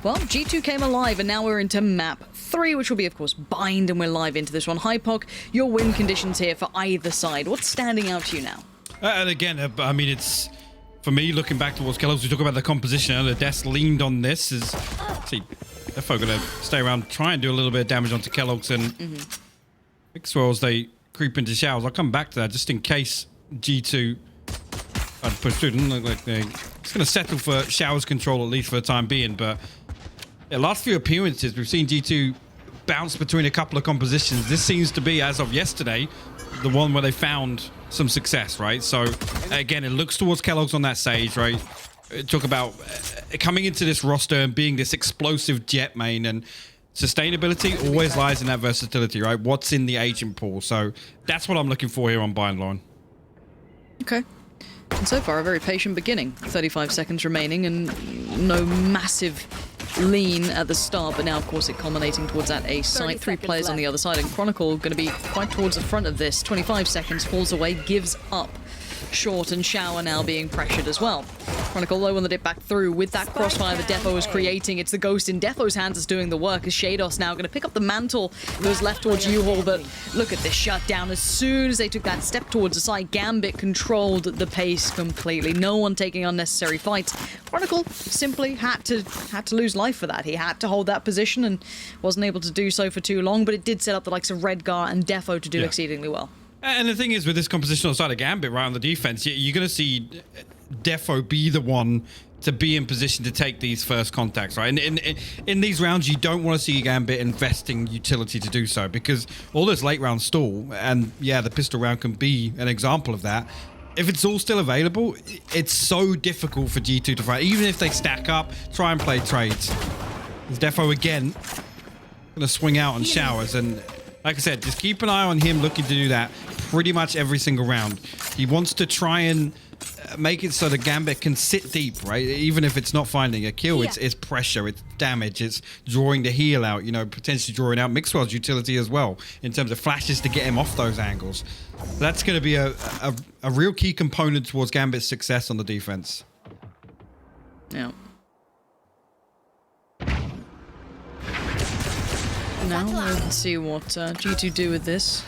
Well, G2 came alive, and now we're into map 3, which will be, of course, Bind, and we're live into this one. Hypoc, your win conditions here for either side. What's standing out to you now? And again, I mean, it's, for me, looking back towards Kellogg's, we talk about the composition, and the Death leaned on this. See, Defo going to stay around, try and do a little bit of damage onto Kellogg's, and Mixwells, they creep into showers. I'll come back to that, just in case G2 I'd push through. Doesn't look like they're just going to settle for showers control, at least for the time being, but yeah, last few appearances, we've seen G2 bounce between a couple of compositions. This seems to be, as of yesterday, the one where they found some success, right? So, again, it looks towards Kellogg's on that stage, right? Talk about coming into this roster and being this explosive jet main, and sustainability always lies in that versatility, right? What's in the agent pool? So, that's what I'm looking for here on Bind Lauren. Okay. And so far, a very patient beginning. 35 seconds remaining, and no massive lean at the start, but now, of course, it culminating towards that A site. 3 players left on the other side, and Chronicle going to be quite towards the front of this. 25 seconds, falls away, gives up. Short and Shower now being pressured as well. Chronicle low on the dip back through with that crossfire that Defo is creating. It's the Ghost in Defo's hands that's doing the work, as Shados now going to pick up the mantle that was left towards U-Haul, but look at this shutdown. As soon as they took that step towards the side, Gambit controlled the pace completely. No one taking unnecessary fights. Chronicle simply had to lose life for that. He had to hold that position and wasn't able to do so for too long, but it did set up the likes of Redgar and Defo to do exceedingly well. And the thing is, with this compositional side of Gambit, right on the defense, you're going to see Defo be the one to be in position to take these first contacts, right? And in these rounds, you don't want to see Gambit investing utility to do so, because all this late round stall, and yeah, the pistol round can be an example of that. If it's all still available, it's so difficult for G2 to fight. Even if they stack up, try and play trades. Defo again going to swing out on showers, and like I said, just keep an eye on him looking to do that pretty much every single round. He wants to try and make it so the Gambit can sit deep, right? Even if it's not finding a kill, it's pressure, it's damage, it's drawing the heal out, you know, potentially drawing out Mixwell's utility as well in terms of flashes to get him off those angles. That's going to be a real key component towards Gambit's success on the defense. Yeah. Now we'll see what G2 do with this.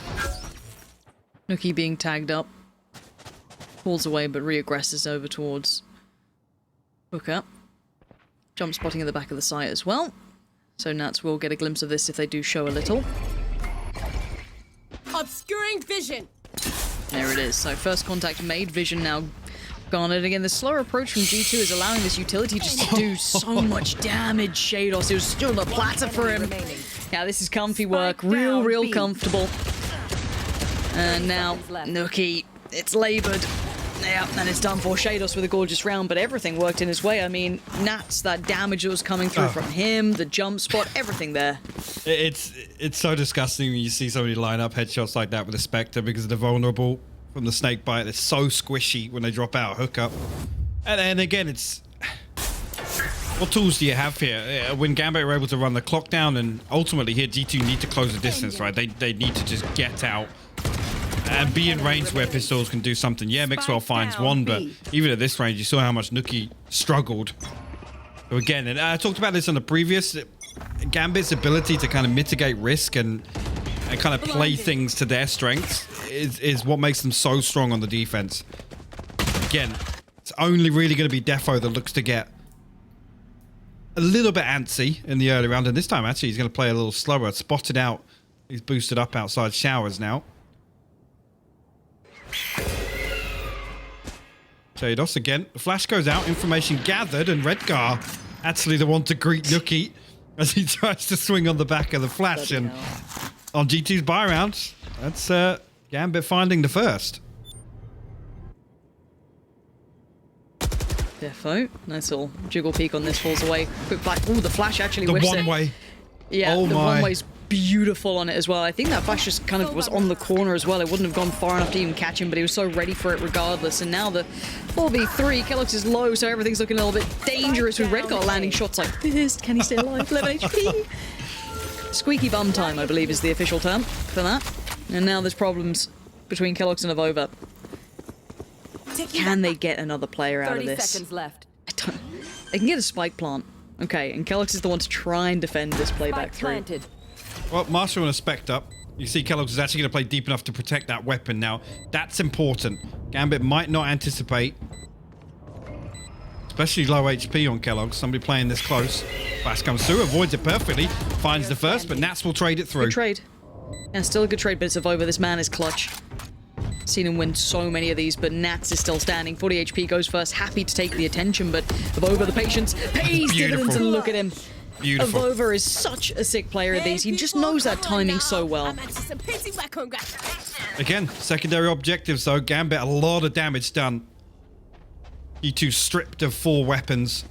Nuki being tagged up. Falls away, but re-aggresses over towards Hooker. Jump spotting at the back of the site as well. So Nats will get a glimpse of this if they do show a little. Obscuring vision! There it is. So first contact made. Vision now garnered. Again, the slower approach from G2 is allowing this utility just to do so much damage. Shados, it was still the platter for him. Yeah, this is comfy work. Real comfortable. And now, Nuki, it's laboured. Yeah, and it's done for. Shados with a gorgeous round, but everything worked in his way. I mean, Nats, that damage that was coming through from him, the jump spot, everything there. It's so disgusting when you see somebody line up headshots like that with a Spectre, because they're vulnerable from the snake bite. They're so squishy when they drop out hookup. And again, it's... What tools do you have here? When Gambit are able to run the clock down, and ultimately here G2 need to close the distance, right? They need to just get out and be in range where pistols can do something. Yeah, Mixwell finds one, but even at this range, you saw how much Nuki struggled. So again, and I talked about this on the previous, Gambit's ability to kind of mitigate risk and kind of play things to their strengths is what makes them so strong on the defense. Again, it's only really going to be Defo that looks to get a little bit antsy in the early round, and this time actually he's going to play a little slower. Spotted out, he's boosted up outside showers now. Shados again, the flash goes out, information gathered, and Redgar actually the one to greet Nuki as he tries to swing on the back of the flash. And on G2's buy round, that's Gambit finding the first. Defo, nice little jiggle peek on this, falls away. Quick flash. Ooh, the flash actually the whiffs one way. Yeah, oh the my. one way's beautiful on it as well. I think that flash just kind of was on the corner as well. It wouldn't have gone far enough to even catch him, but he was so ready for it regardless. And now the 4v3, Kellogg's is low, so everything's looking a little bit dangerous with Redgar landing shots like this. Can he stay alive? 11 HP. Squeaky bum time, I believe, is the official term for that. And now there's problems between Kellogg's and Avova. Can they get another player out of this? 30 seconds left. They can get a spike plant. Okay, and Kellogg's is the one to try and defend this playback through. Planted. Well, Marshall and a Spect up. You see Kellogg's is actually going to play deep enough to protect that weapon now. That's important. Gambit might not anticipate. Especially low HP on Kellogg's. Somebody playing this close. Flash comes through, avoids it perfectly. Finds the first, but Nats will trade it through. Good trade. Yeah, still a good trade, but it's Avova. This man is clutch. Seen him win so many of these, but Nats is still standing. 40 HP goes first. Happy to take the attention, but Avova, the patience, pays dividends, and look at him. Beautiful. Avova is such a sick player at these. He just knows that timing so well. Again, secondary objectives though. Gambit, a lot of damage done. E2 stripped of 4 weapons.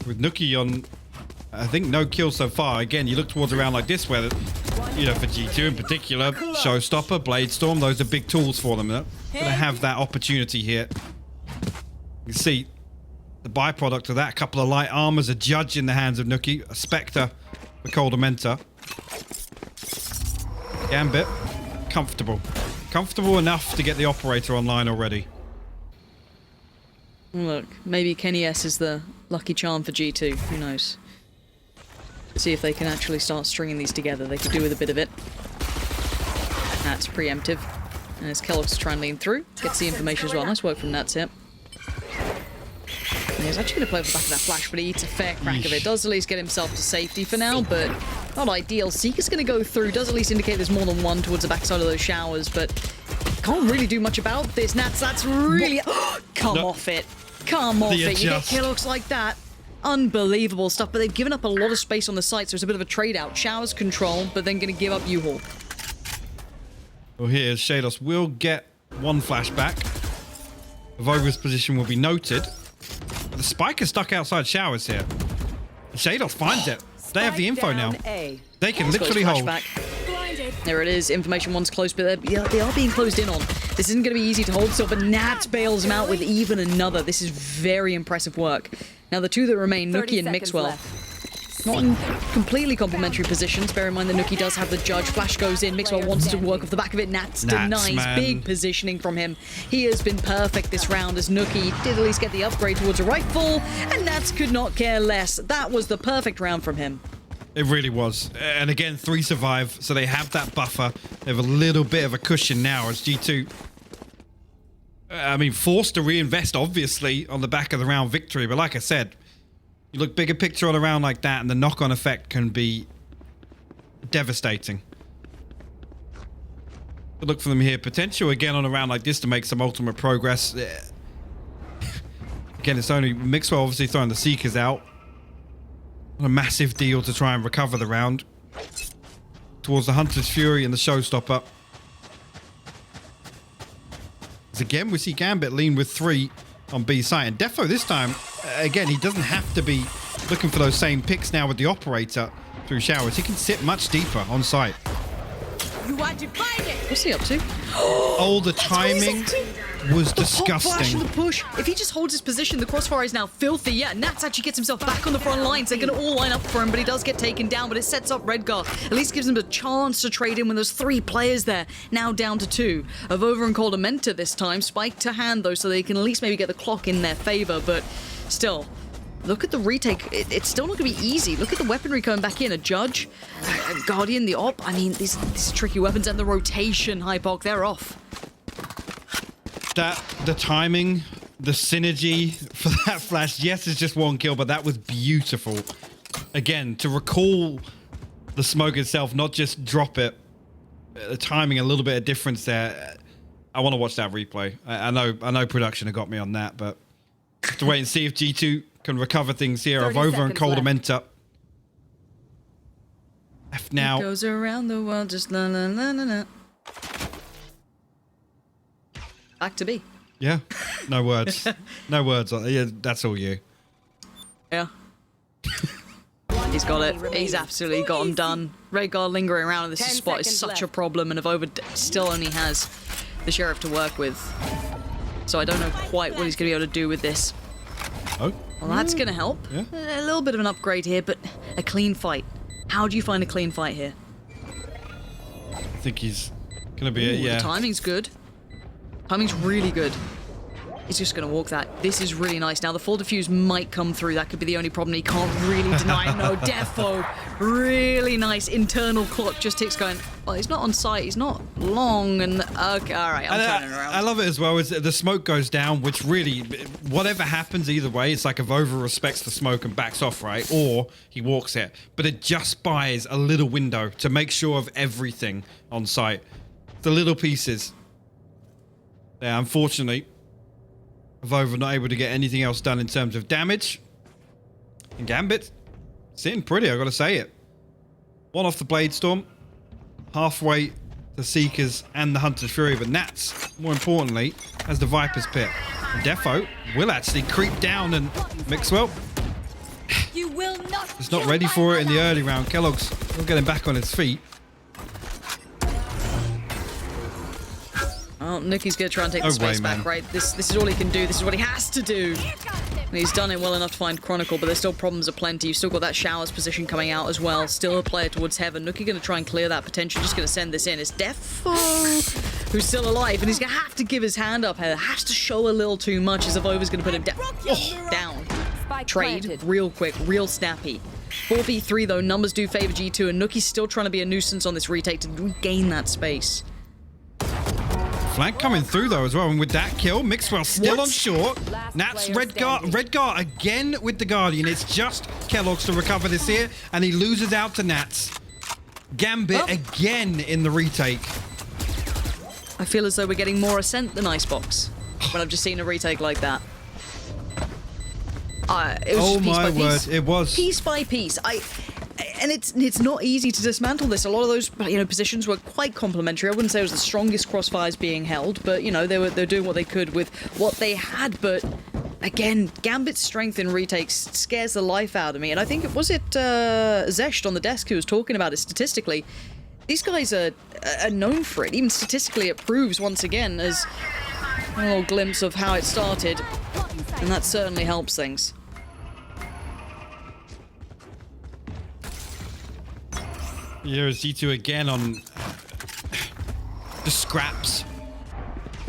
With Nuki on, I think, no kills so far. Again, you look towards a round like this where, you know, for G2 in particular, Showstopper, Blade Storm, those are big tools for them. They're going to have that opportunity here. You see the byproduct of that, a couple of light armors, a Judge in the hands of Nuki, a Spectre for Coldamenta. Gambit, comfortable. Comfortable enough to get the operator online already. Look, maybe Kenny S is the lucky charm for G2. Who knows? See if they can actually start stringing these together. They could do with a bit of it. That's preemptive. And as Kellogg's trying to lean through, gets the information as well. Nice work from Nats here. And he's actually going to play off the back of that flash, but he eats a fair crack of it. Does at least get himself to safety for now, but not ideal. Seeker's going to go through. Does at least indicate there's more than one towards the backside of those showers, but can't really do much about this. Nats, that's really... Come off it. Come off it. You get Kellogg's like that. Unbelievable stuff, but they've given up a lot of space on the site, so it's a bit of a trade-out. Showers control, but then going to give up U-Haul. Well, here's Shados will get one flashback. Avova's position will be noted. The spike is stuck outside showers here. Shados finds it. They have the info now. They can literally hold. There it is. Information one's close, but they are being closed in on. This isn't going to be easy to hold still, but Nats bails him out with even another. This is very impressive work. Now, the two that remain, Nuki and Mixwell, not in completely complementary positions. Bear in mind that Nuki does have the Judge. Flash goes in. Mixwell wants to work off the back of it. Nats denies. Man. Big positioning from him. He has been perfect this round as Nuki did at least get the upgrade towards a rifle, and Nats could not care less. That was the perfect round from him. It really was. And again, 3 survive, so they have that buffer. They have a little bit of a cushion now as G2, I mean, forced to reinvest, obviously, on the back of the round victory. But like I said, you look bigger picture on a round like that, and the knock-on effect can be devastating. Good look for them here. Potential, again, on a round like this to make some ultimate progress. Again, it's only Mixwell obviously throwing the Seekers out. A massive deal to try and recover the round. Towards the Hunter's Fury and the Showstopper. As again, we see Gambit lean with 3 on B site. And Defo this time, again, he doesn't have to be looking for those same picks now with the operator through showers. He can sit much deeper on site. What's he up to? Oh, the timing was The pop flash disgusting. and the push. If he just holds his position, the crossfire is now filthy. Yeah, Nats actually gets himself back on the front lines. They're going to all line up for him, but he does get taken down. But it sets up Redguard. At least gives him a chance to trade in when there's 3 players there. Now down to 2. Avova and Coldamenta this time. Spike to hand, though, so they can at least maybe get the clock in their favor. But still, look at the retake. It's still not going to be easy. Look at the weaponry coming back in. A Judge, a Guardian, the Op. I mean, these tricky weapons and the rotation, Hypoc, they're off. The timing, the synergy for that flash, yes, it's just 1 kill, but that was beautiful. Again, to recall the smoke itself, not just drop it. The timing, a little bit of difference there. I want to watch that replay. I know production have got me on that, but have to wait and see if G2 can recover things here. Avova and Coldamenta. Left now. It goes around the world, just la la la la la. Back to B. Yeah, no words. No words. Yeah, that's all you. Yeah. He's got it. He's absolutely got him done. Redguard lingering around in this spot is such a problem, and Avova still only has the Sheriff to work with. So I don't know quite what he's going to be able to do with this. Oh. Well, that's going to help. Yeah. A little bit of an upgrade here, but a clean fight. How do you find a clean fight here? I think he's going to be it, yeah. The timing's good. Timing's really good. He's just going to walk that. This is really nice. Now, the full defuse might come through. That could be the only problem. He can't really deny it. No, Defo. Really nice internal clock just ticks going, well, he's not on site. He's not long. And, okay, all right, I'm turning around. I love it as well. Is the smoke goes down, which really, whatever happens either way, it's like if Over respects the smoke and backs off, right? Or he walks it. But it just buys a little window to make sure of everything on site. The little pieces. Yeah, unfortunately, Over not able to get anything else done in terms of damage. And Gambit sitting pretty, I gotta say it. One off the Blade Storm, halfway the Seekers and the Hunter's Fury, but Nats, more importantly, has the Viper's Pit. And Defo will actually creep down, and Mixwell You will not is not ready for it in the early round. Kellogg's will get him back on his feet. Well, Nuki's going to try and take the No space way, back, man. right? This is all he can do. This is what he has to do. And he's done it well enough to find Chronicle, but there's still problems aplenty. You've still got that Showers position coming out as well. Still a player towards Heaven. Nuki going to try and clear that potential. Just going to send this in. It's Defo, who's still alive, and he's going to have to give his hand up here. Has to show a little too much as if Over's going to put him down. Trade planted. real quick, real snappy. 4v3 though, numbers do favor G2, and Nuki's still trying to be a nuisance on this retake to regain that space. Flank coming through though as well, and with that kill, Mixwell still on short. Last Nats player standing. Red Guard again with the Guardian. It's just Kellogg's to recover this here, and he loses out to Nats. Gambit again in the retake. I feel as though we're getting more Ascent than Icebox when I've just seen a retake like that. It was Oh just piece my by word, piece. it was. Piece by piece. And it's not easy to dismantle this. A lot of those positions were quite complimentary. I wouldn't say it was the strongest crossfires being held, but they're doing what they could with what they had. But again, Gambit's strength in retakes scares the life out of me. And I think Zescht on the desk who was talking about it statistically. These guys are known for it. Even statistically, it proves once again as a little glimpse of how it started, and that certainly helps things. Here is G2 again on the scraps.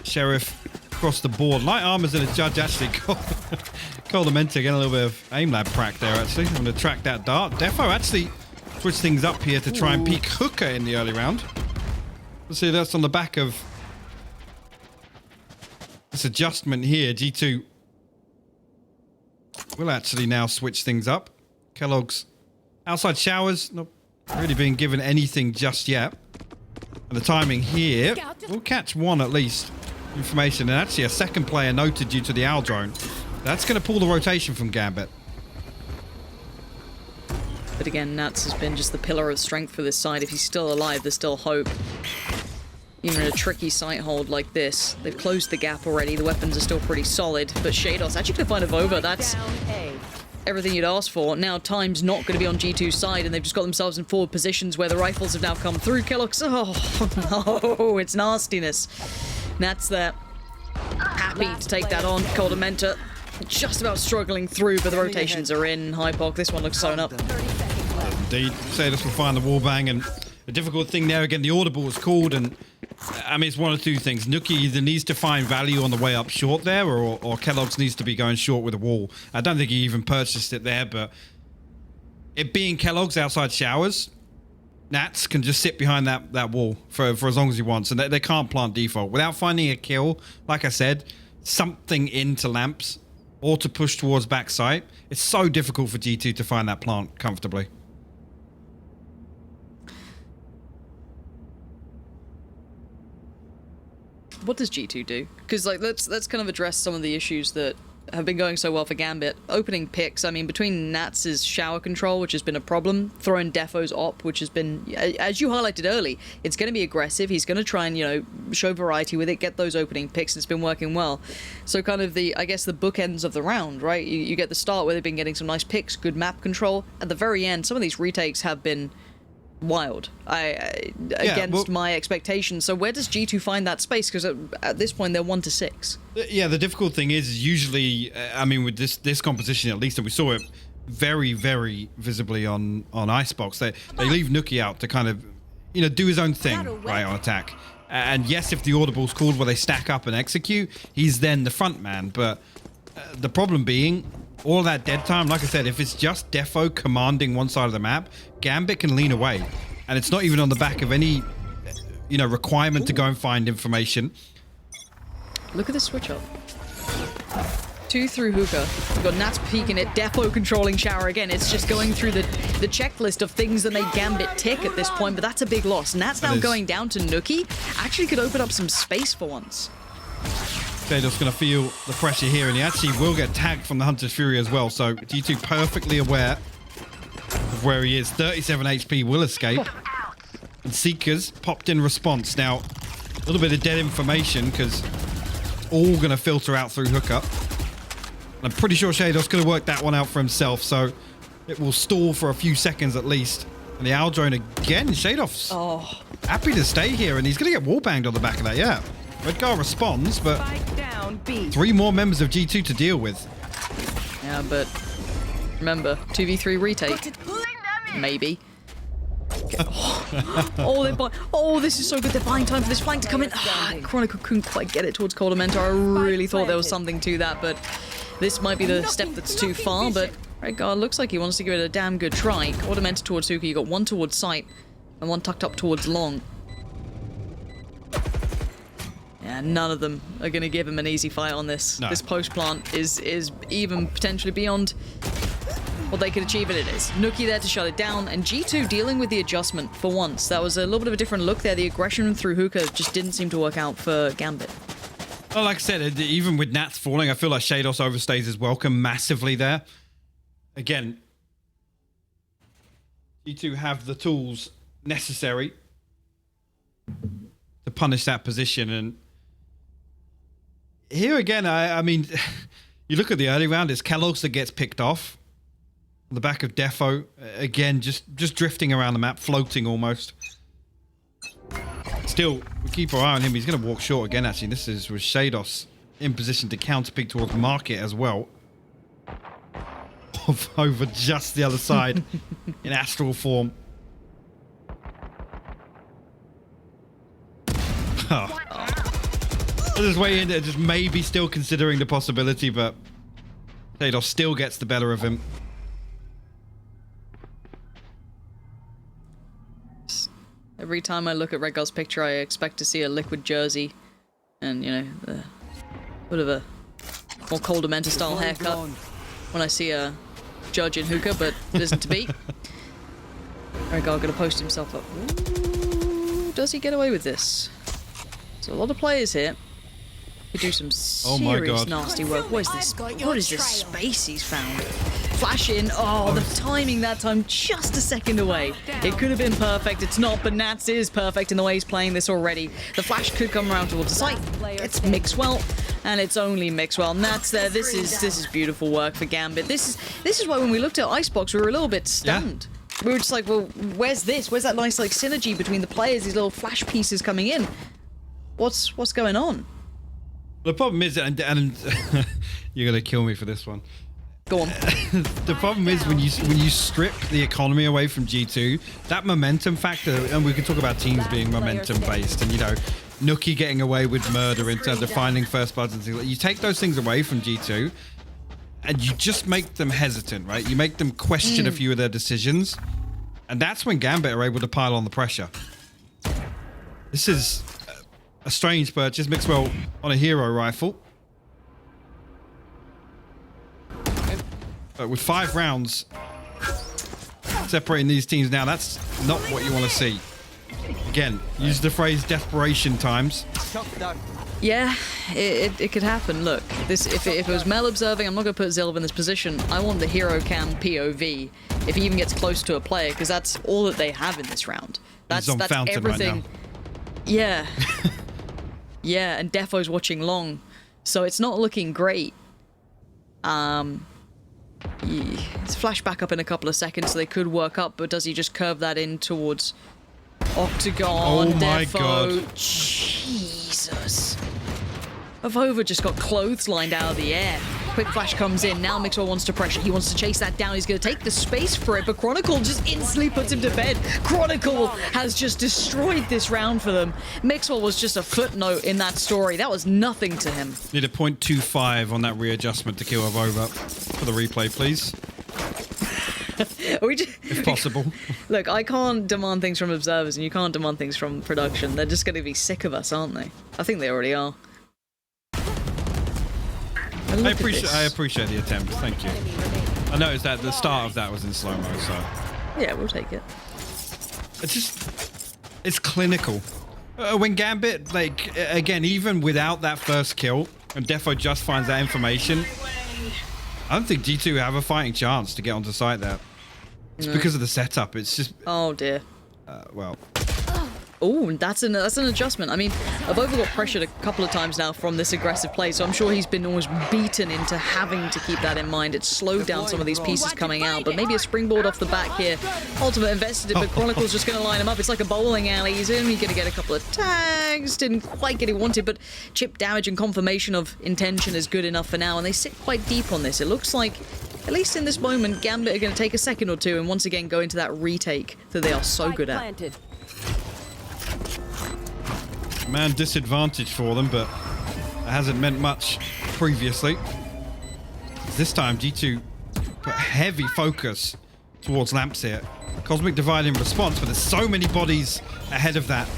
Sheriff across the board. Light Armors and a Judge actually Coldamenta getting a little bit of aim lab prac there actually. I'm going to track that dart. Defo actually switch things up here to try and peek Hooker in the early round. Let's see, that's on the back of this adjustment here. G2 will actually now switch things up. Kellogg's outside showers, not really being given anything just yet. And the timing here will catch one at least. Information, and actually a second player noted due to the owl drone. That's going to pull the rotation from Gambit. But again, Nats has been just the pillar of strength for this side. If he's still alive, there's still hope. Even in a tricky sight hold like this, they've closed the gap already. The weapons are still pretty solid, but Shadow's actually going to find a Vova. That's everything you'd ask for. Now time's not going to be on G2's side, and they've just got themselves in forward positions where the rifles have now come through. Kellogg's, oh no, it's nastiness. Nats there, happy to take that on. Coldamenta just about struggling through, but the rotations are in. Hypoc, this one looks sewn up. Indeed, Sadus will find the wallbang, and the difficult thing there again, the audible was called, and I mean it's one of two things. Nuki either needs to find value on the way up short there, or Kellogg's needs to be going short with a wall. I don't think he even purchased it there, but it being Kellogg's outside showers, Nats can just sit behind that wall for as long as he wants, and they can't plant default without finding a kill. Like I said, something into lamps or to push towards backside. It's so difficult for G2 to find that plant comfortably. What does G2 do? Because let's kind of address some of the issues that have been going so well for Gambit. Opening picks, I mean, between Nats' shower control, which has been a problem, throwing Defo's op, which has been, as you highlighted early, it's going to be aggressive. He's going to try and, show variety with it, get those opening picks, and it's been working well. So kind of the bookends of the round, right? You get the start where they've been getting some nice picks, good map control. At the very end, some of these retakes have been wild against my expectations. So where does G2 find that space? Because at this point they're 1-6. Yeah, the difficult thing is usually, I mean, with this composition at least, and we saw it very, very visibly on Icebox, they leave Nuki out to kind of do his own thing, right, on attack. And yes, if the audible's called where they stack up and execute, he's then the front man. But the problem being, all that dead time, like I said, if it's just Defo commanding one side of the map, Gambit can lean away. And it's not even on the back of any, you know, requirement to go and find information. Look at this switch up. 2 through hookah. We've got Nats peeking it, Defo controlling shower again. It's just going through the checklist of things that make Gambit tick at this point, but that's a big loss. Nats now going down to Nookie. Actually could open up some space for once. Xaildos's going to feel the pressure here, and he actually will get tagged from the Hunter's Fury as well. So G2 perfectly aware of where he is. 37 HP will escape. And Seekers popped in response. Now, a little bit of dead information because it's all going to filter out through hookup. I'm pretty sure Xaildos's going to work that one out for himself, so it will stall for a few seconds at least. And the Owl Drone again, Xaildos's happy to stay here, and he's going to get wallbanged on the back of that, yeah. Redgar responds, but 3 more members of G2 to deal with. Yeah, but remember, 2v3 retake. Maybe. Oh, this is so good. They're buying time for this flank to come in. Chronicle couldn't quite get it towards Coldamenta. I really thought there was something to that, but this might be the step that's too far. But Redgar looks like he wants to give it a damn good try. Coldamenta towards Suki. You got one towards sight and one tucked up towards long. Yeah, none of them are going to give him an easy fight on this. No. This post plant is even potentially beyond what they could achieve, and it is. Nookie there to shut it down, and G2 dealing with the adjustment for once. That was a little bit of a different look there. The aggression through hookah just didn't seem to work out for Gambit. Well, like I said, even with Nats falling, I feel like Xaildos overstays his welcome massively there. Again, G2 have the tools necessary to punish that position, and here again, I mean, you look at the early round, it's Kellogg's that gets picked off. On the back of Defo, again, just drifting around the map, floating almost. Still, we keep our eye on him. He's going to walk short again, actually. This is with Xaildos in position to counter-pick towards Market as well. Over just the other side in astral form. Oh. Just waiting, just maybe still considering the possibility, but Xaildos still gets the better of him. Every time I look at Redgar's picture, I expect to see a liquid jersey and, you know, a bit of a more Coldamenta style haircut when I see a judge in hookah, but it isn't to be. Redgar gonna post himself up. Ooh, does he get away with this? So a lot of players here could do some serious nasty work. What is this? What is this space he's found? Flash in. Oh, the timing that time just a second away. It could have been perfect. It's not, but Nats is perfect in the way he's playing this already. The flash could come around towards the site. It's Mixwell, and it's only Mixwell. Nats there. This is beautiful work for Gambit. This is why when we looked at Icebox, we were a little bit stunned. Yeah. We were just like, well, where's this? Where's that nice like synergy between the players? These little flash pieces coming in. What's going on? The problem is, and you're gonna kill me for this one. Go on. The problem is when you strip the economy away from G2, that momentum factor, and we can talk about teams being momentum based, and you know, Nookie getting away with murder in terms of finding first bloods and things like that. You take those things away from G2, and you just make them hesitant, right? You make them question a few of their decisions, and that's when Gambit are able to pile on the pressure. This is a strange purchase. Mixwell on a hero rifle. But with 5 rounds separating these teams now, that's not what you want to see. Again, use the phrase desperation times. Yeah, it could happen. Look, this if it was Mel observing, I'm not going to put Xilv in this position. I want the hero cam POV if he even gets close to a player, because that's all that they have in this round. That's everything. Right now. Yeah. Yeah, and Defo's watching long, so it's not looking great. It's flash back up in a couple of seconds, so they could work up, but does he just curve that in towards Octagon? Oh my God. Jesus. Avova just got clothes lined out of the air. quick flash comes in. Now Mixwell wants to pressure. He wants to chase that down. He's going to take the space for it, but Chronicle just instantly puts him to bed. Chronicle has just destroyed this round for them. Mixwell was just a footnote in that story. That was nothing to him. Need a 0.25 on that readjustment to kill over for the replay, please. If possible. Look, I can't demand things from observers, and you can't demand things from production. They're just going to be sick of us, aren't they? I think they already are. I appreciate the attempt. Thank you. I noticed that the start of that was in slow-mo, so... Yeah, we'll take it. It's clinical. When Gambit, like, again, even without that first kill, and Defo just finds that information, I don't think G2 have a fighting chance to get onto site there. It's because of the setup. It's just... Oh, dear. Well... Oh, that's an adjustment. I mean, Avova got pressured a couple of times now from this aggressive play, so I'm sure he's been almost beaten into having to keep that in mind. It's slowed down some of these pieces coming out, but maybe a springboard off the back here. Ultimate invested it, but Chronicle's just going to line him up. It's like a bowling alley. He's only going to get a couple of tags. Didn't quite get what he wanted, but chip damage and confirmation of intention is good enough for now, and they sit quite deep on this. It looks like, at least in this moment, Gambit are going to take a second or two and once again go into that retake that they are so good at. Man, disadvantage for them, but it hasn't meant much previously. This time, G2 put heavy focus towards Lamps here. Cosmic Divide in response, but there's so many bodies ahead of that.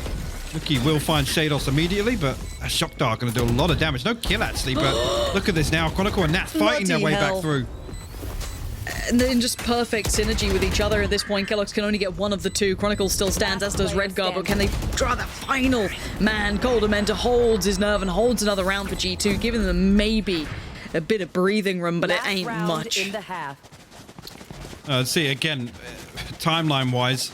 Nuki will find Shados immediately, but a Shock Dart going to do a lot of damage. No kill, actually, but look at this now. Chronicle and Nat fighting their way back through. And then just perfect synergy with each other at this point. Kellogg's can only get one of the two. Chronicle still stands, as does Redguard, but can they draw that final man? Coldamenta holds his nerve and holds another round for G2, giving them maybe a bit of breathing room, but it ain't much. See, again, timeline-wise,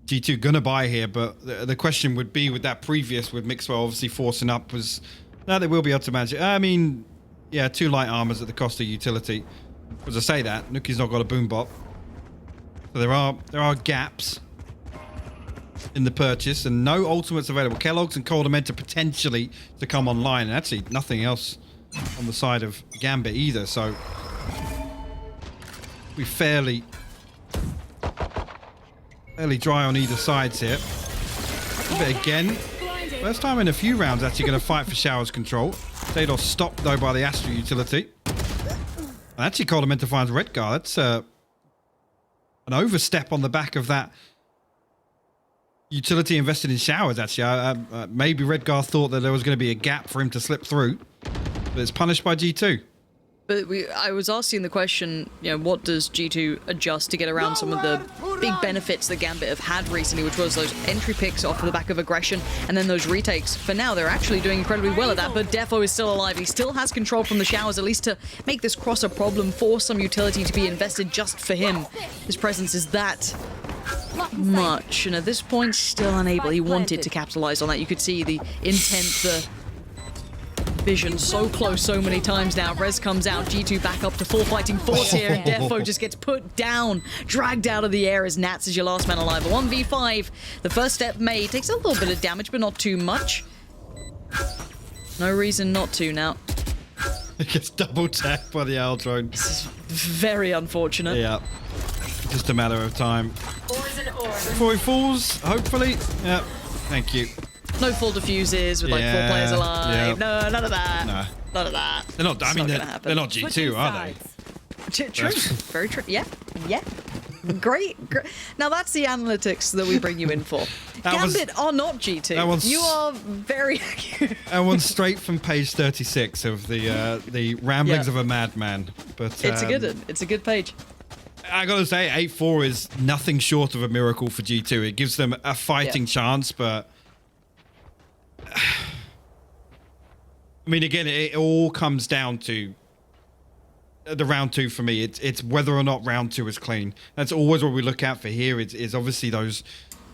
G2 gonna buy here, but the question would be with that previous, with Mixwell obviously forcing up, was now they will be able to manage it. I mean, yeah, 2 light armors at the cost of utility. As I say that, Nuki's not got a boom bot. So there are gaps in the purchase and no ultimates available. Kellogg's and Coldamenta potentially to come online, and actually nothing else on the side of Gambit either, so we fairly dry on either sides here. But again, first time in a few rounds actually going to fight for Shower's control. Shados stopped though by the Astro utility. And actually, Coldamenta finds Redguard. That's an overstep on the back of that utility invested in Showers, actually. Maybe Redguard thought that there was going to be a gap for him to slip through, but it's punished by G2. But I was asking the question, you know, what does G2 adjust to get around some of the big benefits that Gambit have had recently, which was those entry picks off the back of aggression and then those retakes. For now, they're actually doing incredibly well at that, but Defo is still alive. He still has control from the Showers, at least to make this cross a problem, for some utility to be invested just for him. His presence is that much, and at this point, still unable. He wanted to capitalize on that. You could see the intent, the vision so close so many times now. Rez comes out, G2 back up to full fighting force here, and Defo just gets put down, dragged out of the air as Nats is your last man alive. A 1v5, the first step made, takes a little bit of damage, but not too much. No reason not to now. It gets double tapped by the owl drone. This is very unfortunate. Yeah, just a matter of time. Before he falls, hopefully. Yeah, thank you. No full diffuses with like 4 players alive. Yeah. No, none of that. No. None of that. They're not. I mean, they're not G2, are they? True. Very true. Yeah. Yeah. Great. Now that's the analytics that we bring you in for. Gambit are not G2. You are very. That one's straight from page 36 of the ramblings of a madman. But it's a good one. It's a good page. I gotta say, 8-4 is nothing short of a miracle for G2. It gives them a fighting chance, but. I mean, again, it all comes down to the round 2 for me. It's whether or not round 2 is clean. That's always what we look at for here. Is obviously those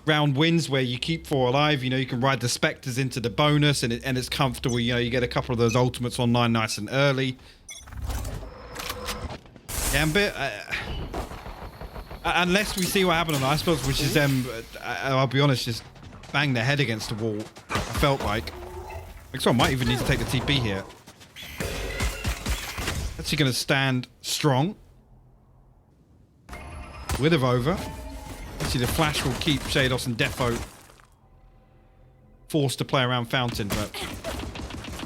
round wins where you keep 4 alive. You know, you can ride the Spectres into the bonus, and it's comfortable. You know, you get a couple of those ultimates online nice and early. Gambit, unless we see what happened on Icebox, which is them, I'll be honest, just bang their head against the wall. I felt like. So I might even need to take the TP here. actually going to stand strong. With Avova. See, the flash will keep Shados and Defo forced to play around Fountain, but...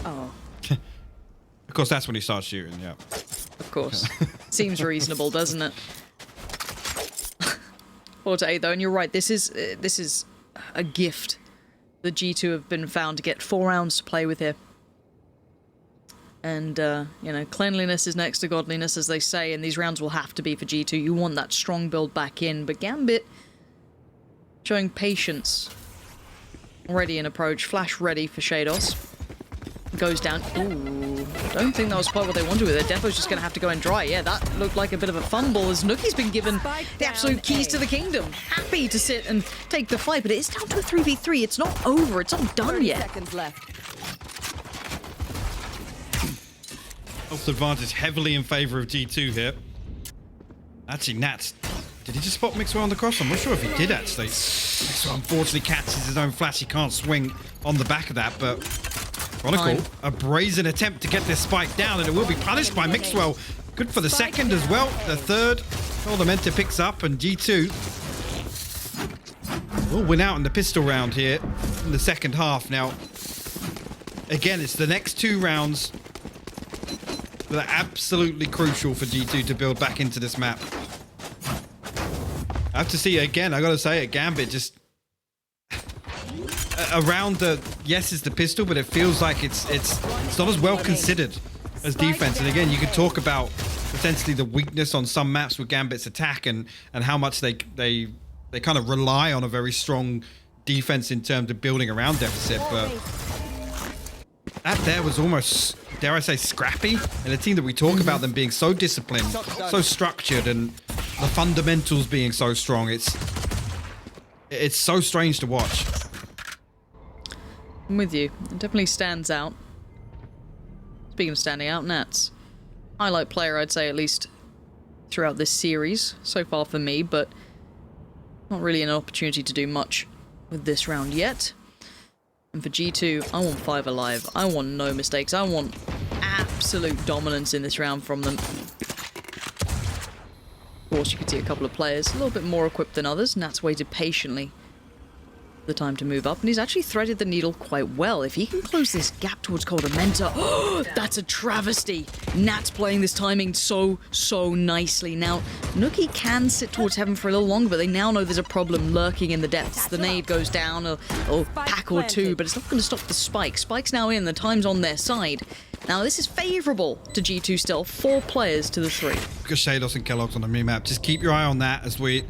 Oh. Of course, that's when he starts shooting, yeah. Of course. Seems reasonable, doesn't it? 4-8 though, and you're right, this is a gift. The G2 have been found to get 4 rounds to play with here. And, you know, cleanliness is next to godliness, as they say, and these rounds will have to be for G2. You want that strong build back in, but Gambit showing patience. Already in approach, flash ready for Shados. Goes down. Ooh, don't think that was quite what they wanted with it. Defo's just going to have to go in dry. Yeah, that looked like a bit of a fumble as Nuki's been given the absolute keys to the kingdom. Happy to sit and take the fight, but it is down to a 3v3. It's not over. It's not done yet. Seconds left. Health advantage heavily in favor of G2 here. Actually, Nats, did he just spot Mixwell on the cross? I'm not sure if he did, actually. Mixwell unfortunately catches his own flash. He can't swing on the back of that, but Chronicle, a brazen attempt to get this spike down, and it will be punished by Mixwell. Good for the second as well. The third, Ornamenta picks up, and G2 will win out in the pistol round here in the second half. Now, again, it's the next 2 rounds that are absolutely crucial for G2 to build back into this map. I have to see again, I gotta say it, Gambit just around the, yes, it's the pistol, but it feels like it's not as well considered as defense. And again, you could talk about potentially the weakness on some maps with Gambit's attack and how much they kind of rely on a very strong defense in terms of building around deficit, but that there was almost, dare I say, scrappy. And a team that we talk about them being so disciplined, so structured, and the fundamentals being so strong. It's so strange to watch. I'm with you. It definitely stands out. Speaking of standing out, Nats. Highlight player, I'd say, at least throughout this series so far for me, but not really an opportunity to do much with this round yet. And for G2, I want 5 alive. I want no mistakes. I want absolute dominance in this round from them. Of course, you could see a couple of players a little bit more equipped than others. Nat's waited patiently for the time to move up, and he's actually threaded the needle quite well. If he can close this gap towards Coldamenta, oh, that's a travesty. Nat's playing this timing so nicely. Now, Nuki can sit towards heaven for a little longer, but they now know there's a problem lurking in the depths. The nade goes down, a pack or 2, but it's not going to stop the spike. Spike's now in, the time's on their side. Now, this is favourable to G2 still. 4 players to the 3. Because Shados and Kellogg's on the mini-map. Just keep your eye on that as we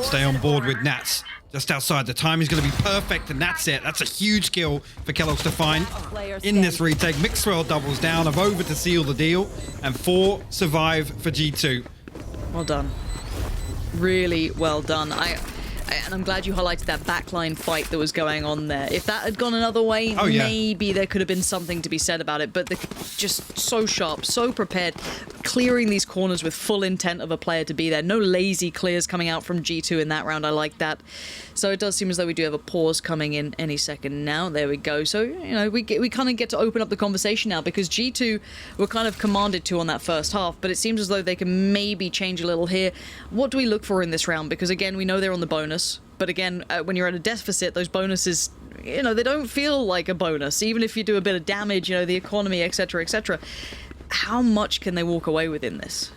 stay on board with Nats. Just outside, the time is going to be perfect, and that's it. That's a huge kill for Kellogg's to find in this retake. Mixwell doubles down, Avova to seal the deal, and 4 survive for G2. Well done. Really well done. And I'm glad you highlighted that backline fight that was going on there. If that had gone another way, maybe there could have been something to be said about it. But they're just so sharp, so prepared, clearing these corners with full intent of a player to be there. No lazy clears coming out from G2 in that round. I like that. So it does seem as though we do have a pause coming in any second now. There we go. So, you know, we kind of get to open up the conversation now, because G2 were kind of commanded to on that first half, but it seems as though they can maybe change a little here. What do we look for in this round? Because again, we know they're on the bonus. But again, when you're at a deficit, those bonuses, you know, they don't feel like a bonus. Even if you do a bit of damage, you know, the economy, etc., etc. How much can they walk away with in this?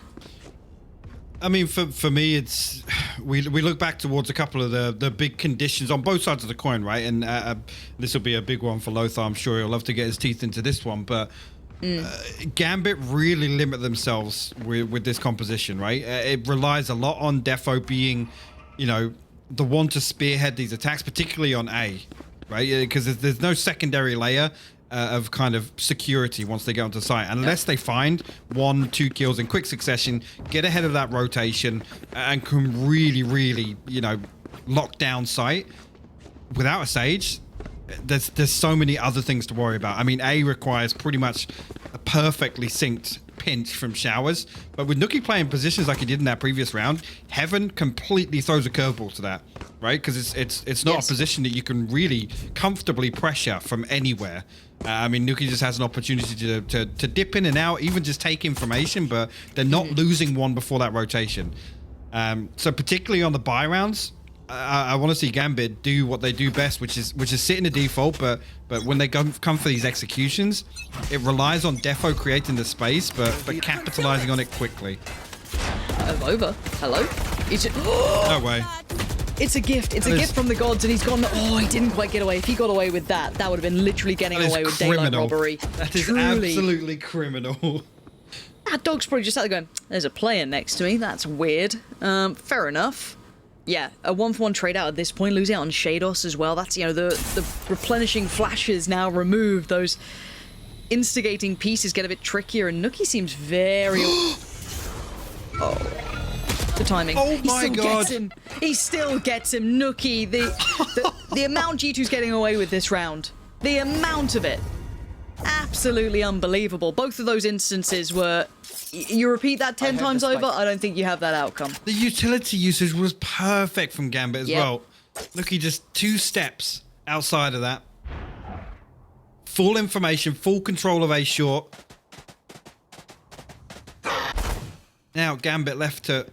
I mean, for me, it's we look back towards a couple of the big conditions on both sides of the coin, right? And this will be a big one for Lothar. I'm sure he'll love to get his teeth into this one, but Gambit really limit themselves with this composition, right? It relies a lot on Defo being, you know, the one to spearhead these attacks, particularly on A, right? Because there's no secondary layer of kind of security once they get onto site, unless they find 1-2 kills in quick succession, get ahead of that rotation, and can really, you know, lock down site. Without a Sage, there's so many other things to worry about. I mean, A requires pretty much a perfectly synced pinch from Showers, but with Nuki playing positions like he did in that previous round, Heaven completely throws a curveball to that, right? Because it's not a position that you can really comfortably pressure from anywhere. I mean, Nuki just has an opportunity to dip in and out, even just take information, but they're not losing one before that rotation. So particularly on the buy rounds, I want to see Gambit do what they do best, which is sit in the default, but when they come for these executions, it relies on Defo creating the space, but capitalizing on it quickly. Over. Hello? No way. It's a gift. It's a gift from the gods, and he's gone. Oh, he didn't quite get away. If he got away with that, that would have been literally getting away with daylight robbery. That is absolutely criminal. That dog's probably just out there going, there's a player next to me. That's weird. Fair enough. Yeah, a 1-for-1 trade out at this point, losing out on Shados as well. That's, you know, the replenishing flashes now removed. Those instigating pieces get a bit trickier, and Nuki seems very... Oh, the timing. Oh my God. Gets him. He still gets him. Nuki, the amount G2's getting away with this round, the amount of it, absolutely unbelievable. Both of those instances were... You repeat that 10 times over, I don't think you have that outcome. The utility usage was perfect from Gambit as well. Look, he just 2 steps outside of that. Full information, full control of A short. Now Gambit left to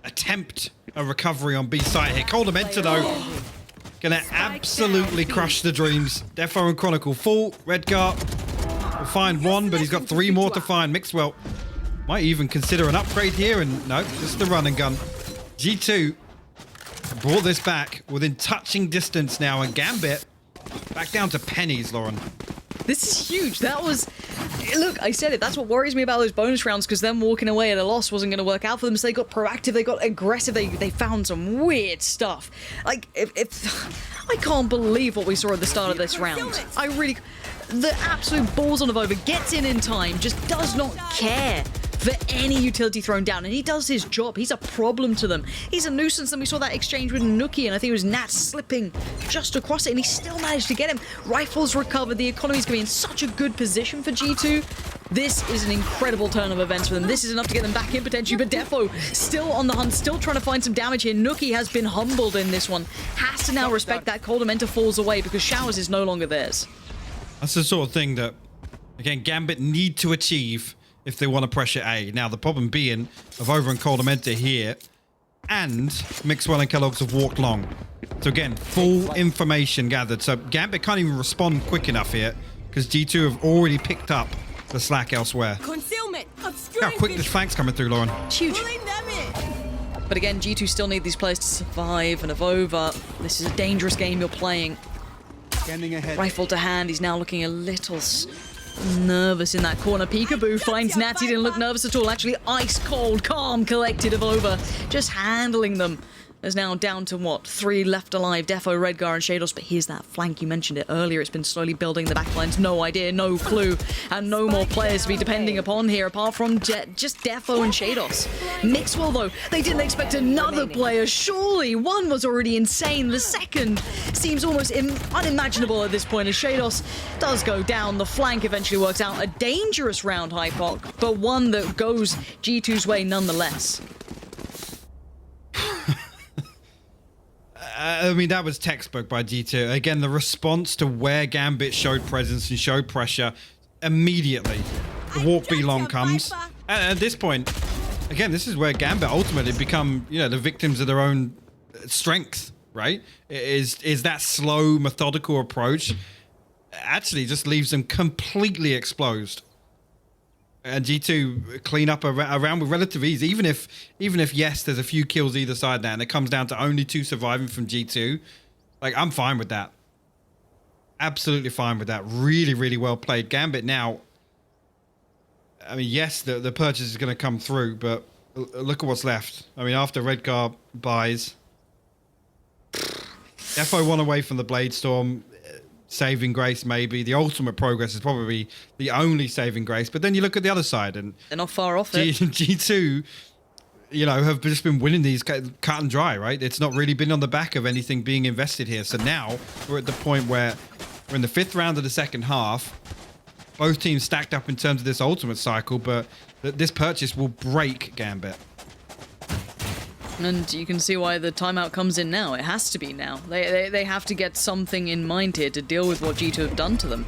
attempt a recovery on B site here. Coldamenta though, gonna absolutely crush the dreams. Defo and Chronicle full. Redgar will find 1, but he's got 3 more to find. Mixwell might even consider an upgrade here, and no, just the run and gun. G2 brought this back within touching distance now, and Gambit back down to pennies, Lauren. This is huge. That was... Look, I said it. That's what worries me about those bonus rounds, because them walking away at a loss wasn't going to work out for them. So they got proactive, they got aggressive, they found some weird stuff. Like, if I can't believe what we saw at the start of this round. I really... The absolute balls on Avova gets in time, just does not care for any utility thrown down, and he does his job. He's a problem to them. He's a nuisance, and we saw that exchange with Nuki, and I think it was Nat slipping just across it, and he still managed to get him. Rifles recovered. The economy's going to be in such a good position for G2. This is an incredible turn of events for them. This is enough to get them back in potentially, but Defo still on the hunt, still trying to find some damage here. Nuki has been humbled in this one. Has to now respect that Coldamenta falls away because Showers is no longer theirs. That's the sort of thing that, again, Gambit need to achieve if they want to pressure A. Now, the problem being Avova and Coldamenta here, and Mixwell and Kellogg's have walked long. So again, full information gathered. So Gambit can't even respond quick enough here because G2 have already picked up the slack elsewhere. Concealment. How quick this flank's coming through, Lauren. It's huge. But again, G2 still need these players to survive, and Avova, this is a dangerous game you're playing. Rifle to hand, he's now looking a little nervous in that corner. Peekaboo finds Natty, didn't look nervous at all. Actually, ice cold, calm, collected Avova, just handling them. There's now down to, what, 3 left alive. Defo, Redgar, and Shados. But here's that flank. You mentioned it earlier. It's been slowly building the backlines. No idea, no clue. And no more players to be depending upon here, apart from just Defo and Shados. Mixwell, though, they didn't expect another player. Surely, one was already insane. The second seems almost unimaginable at this point, as Shados does go down. The flank eventually works out. A dangerous round, Hypoc, but one that goes G2's way nonetheless. I mean, that was textbook by G2. Again, the response to where Gambit showed presence and showed pressure immediately. The walk B long comes. At this point, again, this is where Gambit ultimately become, you know, the victims of their own strength, right? Is that slow, methodical approach actually just leaves them completely exposed. And G2 clean up around with relative ease, even if yes, there's a few kills either side now, and it comes down to only 2 surviving from G2. Like, I'm fine with that. Absolutely fine with that. Really, really well played. Gambit now, I mean, yes, the purchase is going to come through, but look at what's left. I mean, after Redgar buys, Defo 1 away from the Blade Storm. Saving grace, maybe. The ultimate progress is probably the only saving grace. But then you look at the other side, and they're not far off it. G2, you know, have just been winning these cut and dry, right? It's not really been on the back of anything being invested here. So now we're at the point where we're in the 5th round of the second half. both teams stacked up in terms of this ultimate cycle, but this purchase will break Gambit. And you can see why the timeout comes in now. It has to be now. They have to get something in mind here to deal with what G2 have done to them.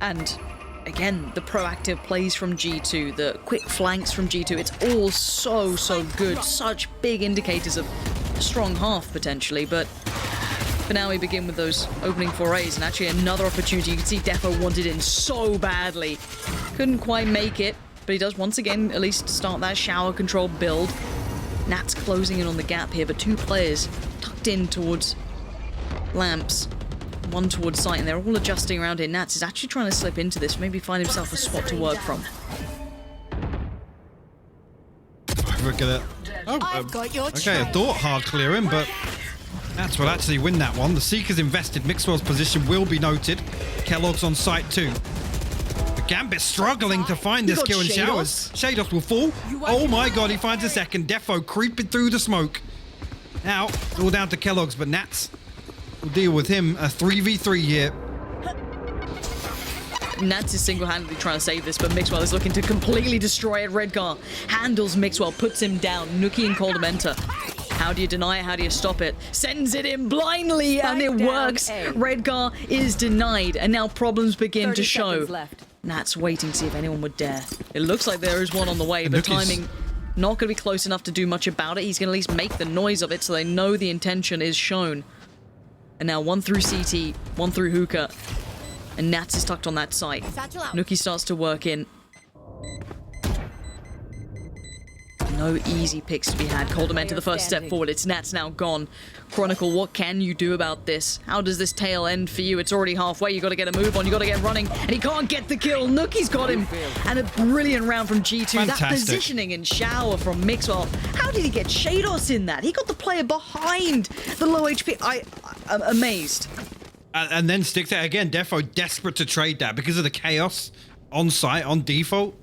And again, the proactive plays from G2, the quick flanks from G2, it's all so good. Such big indicators of a strong half, potentially. But for now, we begin with those opening forays, and actually another opportunity. You can see Defo wanted in so badly. Couldn't quite make it, but he does once again at least start that shower control build. Nat's closing in on the gap here, but two players tucked in towards lamps, one towards site, and they're all adjusting around here. Nats is actually trying to slip into this, maybe find himself a spot to work from. Look at it. Oh, okay, I thought hard clearing, but Nats will actually win that one. The Seeker's invested. Mixwell's position will be noted. Kellogg's on site too. Gambit struggling to find this kill in showers. Shados will fall. Oh my god, he finds a second. Defo creeping through the smoke. Now, it's all down to Kellogg's, but Nats will deal with him. A 3v3 here. Nats is single-handedly trying to save this, but Mixwell is looking to completely destroy it. Redgar handles Mixwell, puts him down. Nuki and Coldham enter. How do you deny it? How do you stop it? Sends it in blindly, and it works. Redgar is denied, and now problems begin to show. Nat's waiting to see if anyone would dare. It looks like there is one on the way, but timing not going to be close enough to do much about it. He's going to at least make the noise of it so they know the intention is shown. And now one through CT, one through Hookah, and Nats is tucked on that site. Nuki starts to work in. No easy picks to be had. Coldham enter the first step forward. It's Nats now gone. Chronicle, what can you do about this? How does this tail end for you? It's already halfway. You got to get a move on. You got to get running. And he can't get the kill. Nuki's got him. And a brilliant round from G2. Fantastic. That positioning and shower from Mixwell. How did he get Shados in that? He got the player behind the low HP. I'm amazed. And then sticks it again. Defo desperate to trade that because of the chaos on site, on default.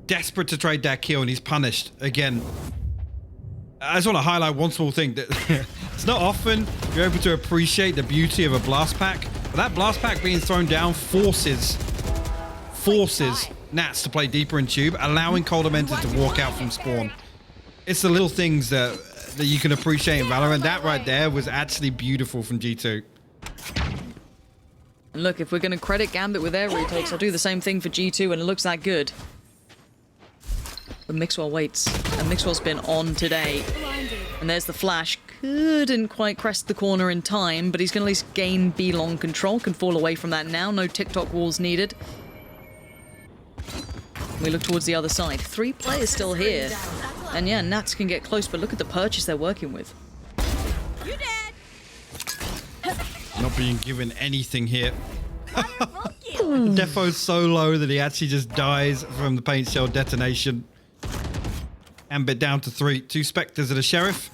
Desperate to trade that kill, and he's punished again. I just want to highlight one small thing that it's not often you're able to appreciate the beauty of a blast pack, but that blast pack being thrown down forces Nats to play deeper in tube, allowing Coldham to walk out from spawn. It's the little things that you can appreciate in Valorant. That right there was actually beautiful from G2. And look, if we're going to credit Gambit with their retakes, I'll do the same thing for G2, and it looks that good. But Mixwell waits, and Mixwell's been on today. And there's the flash. Couldn't quite crest the corner in time, but he's going to at least gain B-long control. Can fall away from that now. No TikTok walls needed. We look towards the other side. 3 players still here. And yeah, Nats can get close, but look at the purchase they're working with. You dead. Not being given anything here. Defo's so low that he actually just dies from the paint shell detonation. Gambit down to 3. 2 Spectres and a Sheriff.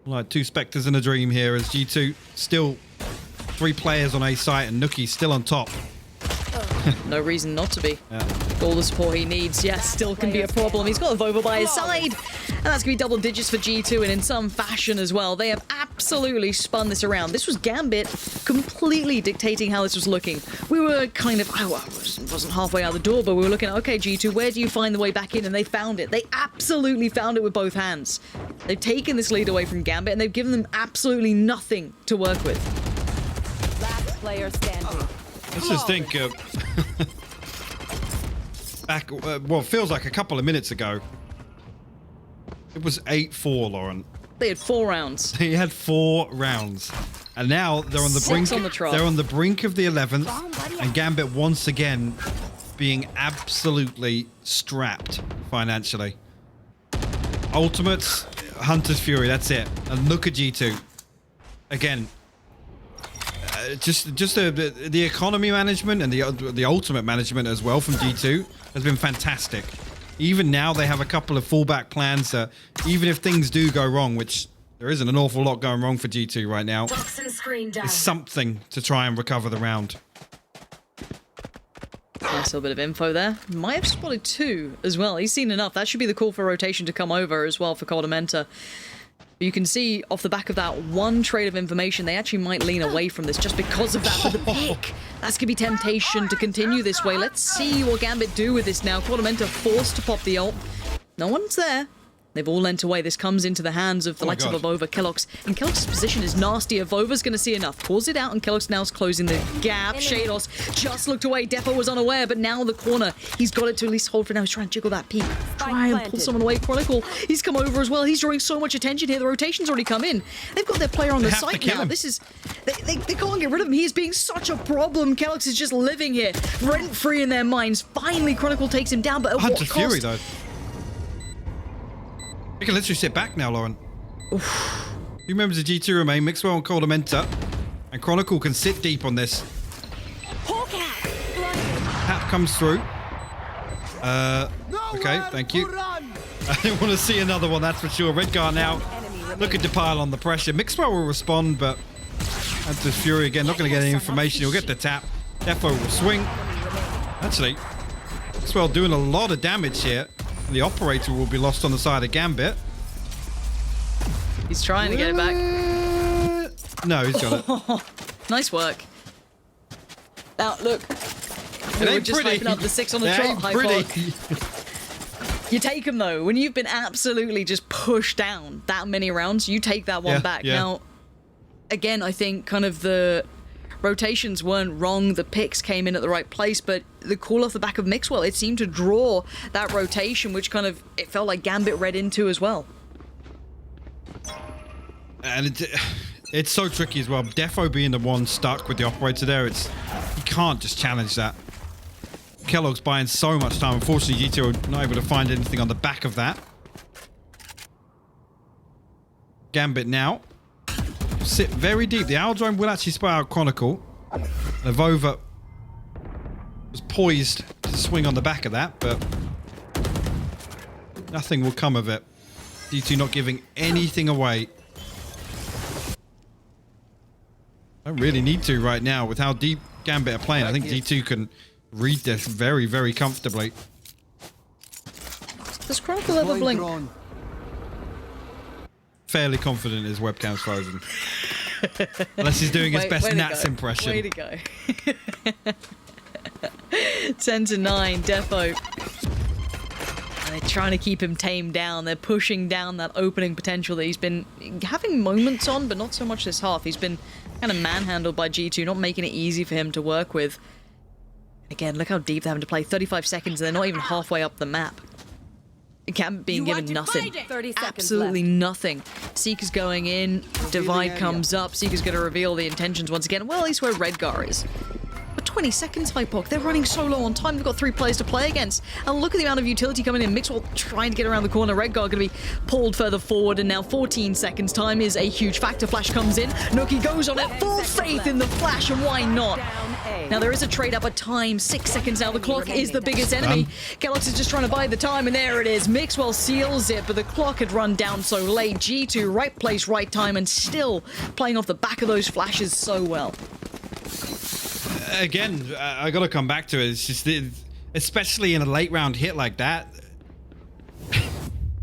Like 2 Spectres and a Dream here as G2 still 3 players on A site and Nuki still on top. No reason not to be. Yeah. All the support he needs, yes, still can be a problem. He's got a Vova by his side. And that's going to be double digits for G2, and in some fashion as well. They have absolutely spun this around. This was Gambit completely dictating how this was looking. We were kind of, wasn't halfway out the door, but we were looking at, okay, G2, where do you find the way back in? And they found it. They absolutely found it with both hands. They've taken this lead away from Gambit, and they've given them absolutely nothing to work with. Last player standing. Let's just think back, well, it feels like a couple of minutes ago. It was 8-4, Lauren. They had 4 rounds. They had 4 rounds. And now they're on the brink. On the trot. They're on the brink of the 11th, and Gambit once again being absolutely strapped financially. Ultimates, Hunter's Fury, that's it. And look at G2. Again, just the economy management and the ultimate management as well from G2 has been fantastic. Even now they have a couple of fallback plans that even if things do go wrong, which there isn't an awful lot going wrong for G2 right now, it's something to try and recover the round. Nice little bit of info there. Might have spotted 2 as well. He's seen enough. That should be the call for rotation to come over as well for Coldham. You can see off the back of that one trade of information, they actually might lean away from this just because of that. But the pick, that's going to be temptation to continue this way. Let's see what Gambit do with this now. Quadamenta forced to pop the ult. No one's there. They've all lent away. This comes into the hands of the likes of Avova, Kelox. And Kelox's position is nasty. Avova's going to see enough. Pulls it out, and Kelox now's closing the gap. Shados just looked away. Defo was unaware, but now the corner. He's got it to at least hold for now. He's trying to jiggle that peak. Try and pull someone away. Chronicle, he's come over as well. He's drawing so much attention here. The rotation's already come in. They've got their player on the site now. This is... They can't get rid of him. He is being such a problem. Kelox is just living here, rent-free in their minds. Finally, Chronicle takes him down, but at what cost? Fury, though. We can literally sit back now, Lauren. Few members of G2 remain. Mixwell and Quadamenta. And Chronicle can sit deep on this. Tap comes through. Okay, thank you. I didn't want to see another one, that's for sure. Redgar now looking to pile on the pressure. Mixwell will respond, but Anthony's Fury again, not going to get any information. He'll get the tap. Defo will swing. Actually, Mixwell doing a lot of damage here. The operator will be lost on the side of Gambit. He's trying to get it back. No, he's got it. Nice work. Now, look. We're just hyping up the 6 on the trot, Hypoc. You take him, though. When you've been absolutely just pushed down that many rounds, you take that one back. Yeah. Now, again, I think kind of the rotations weren't wrong. The picks came in at the right place, but the call off the back of Mixwell, it seemed to draw that rotation, which kind of, it felt like Gambit read into as well. And it's so tricky as well. Defo being the one stuck with the operator there, you can't just challenge that. Kellogg's buying so much time. Unfortunately, G2 are not able to find anything on the back of that. Gambit now sit very deep. The Owl Drone will actually spy out Chronicle. Avova was poised to swing on the back of that, but nothing will come of it. G2 not giving anything away. Don't really need to right now with how deep Gambit are playing. I think G2 can read this very, very comfortably. Does Chronicle ever blink? Fairly confident his webcam's frozen. Unless he's doing his best Nats impression. Way to go. 10-9, Defo. And they're trying to keep him tamed down. They're pushing down that opening potential that he's been having moments on, but not so much this half. He's been kind of manhandled by G2, not making it easy for him to work with. Again, look how deep they're having to play. 35 seconds, and they're not even halfway up the map. Gambit being given nothing. 30 seconds Absolutely left. nothing. Seeker's going in. Divide comes up. Seeker's going to reveal the intentions once again. Well, at least where Redgar is. But 20 seconds, Hypoc. They're running so low on time. They've got 3 players to play against. And look at the amount of utility coming in. Mixwell trying to get around the corner. Redgar going to be pulled further forward. And now 14 seconds. Time is a huge factor. Flash comes in. Nookie goes on it. Full faith in the flash. And why not? Now, there is a trade up at time. 6 seconds now. The clock is the biggest enemy. Kelox is just trying to buy the time. And there it is. Mixwell seals it. But the clock had run down so late. G2, right place, right time. And still playing off the back of those flashes so well. Again, I got to come back to it. It's just, especially in a late round hit like that,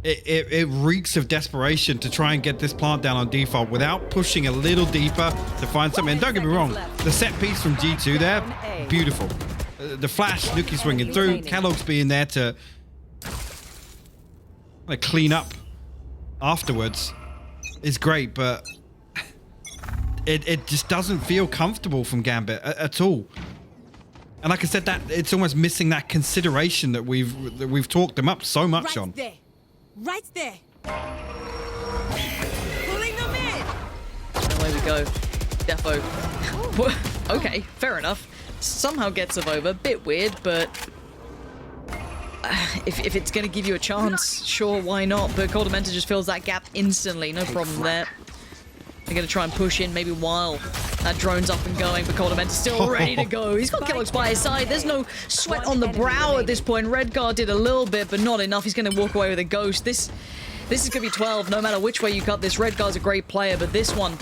it reeks of desperation to try and get this plant down on default without pushing a little deeper to find something. And don't get me wrong, the set piece from G2 there, beautiful. The flash, Nuki swinging through, Kellogg's being there to clean up afterwards is great, but it just doesn't feel comfortable from Gambit at all. And like I said, that it's almost missing that consideration that we've talked them up so much on. Right there. Pulling them in. Away we go. Defo. Okay, fair enough. Somehow gets him over. Bit weird, but if it's going to give you a chance, sure, why not? But Quadamenta just fills that gap instantly. No problem there. They're going to try and push in maybe while that drone's up and going, but Quadamenta's still ready to go. He's got Kelox by his side. There's no sweat on the brow at this point. Redgar did a little bit, but not enough. He's going to walk away with a ghost. This is going to be 12, no matter which way you cut this. Redgar's a great player, but this one's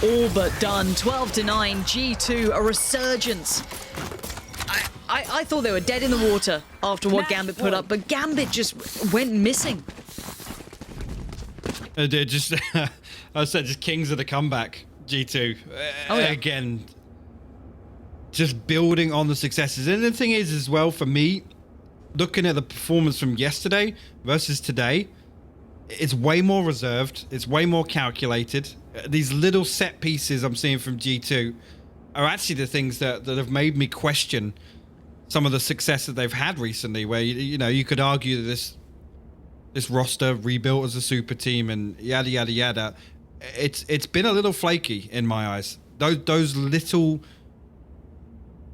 all but done. 12-9, G2, a resurgence. I thought they were dead in the water after what Gambit put up, but Gambit just went missing. They're just, I said, just kings of the comeback. G2 Oh, yeah. again, just building on the successes. And the thing is, as well, for me, looking at the performance from yesterday versus today, it's way more reserved. It's way more calculated. These little set pieces I'm seeing from G2 are actually the things that have made me question some of the success that they've had recently, where you know, you could argue that this roster rebuilt as a super team and yada yada yada. It's been a little flaky in my eyes. Those little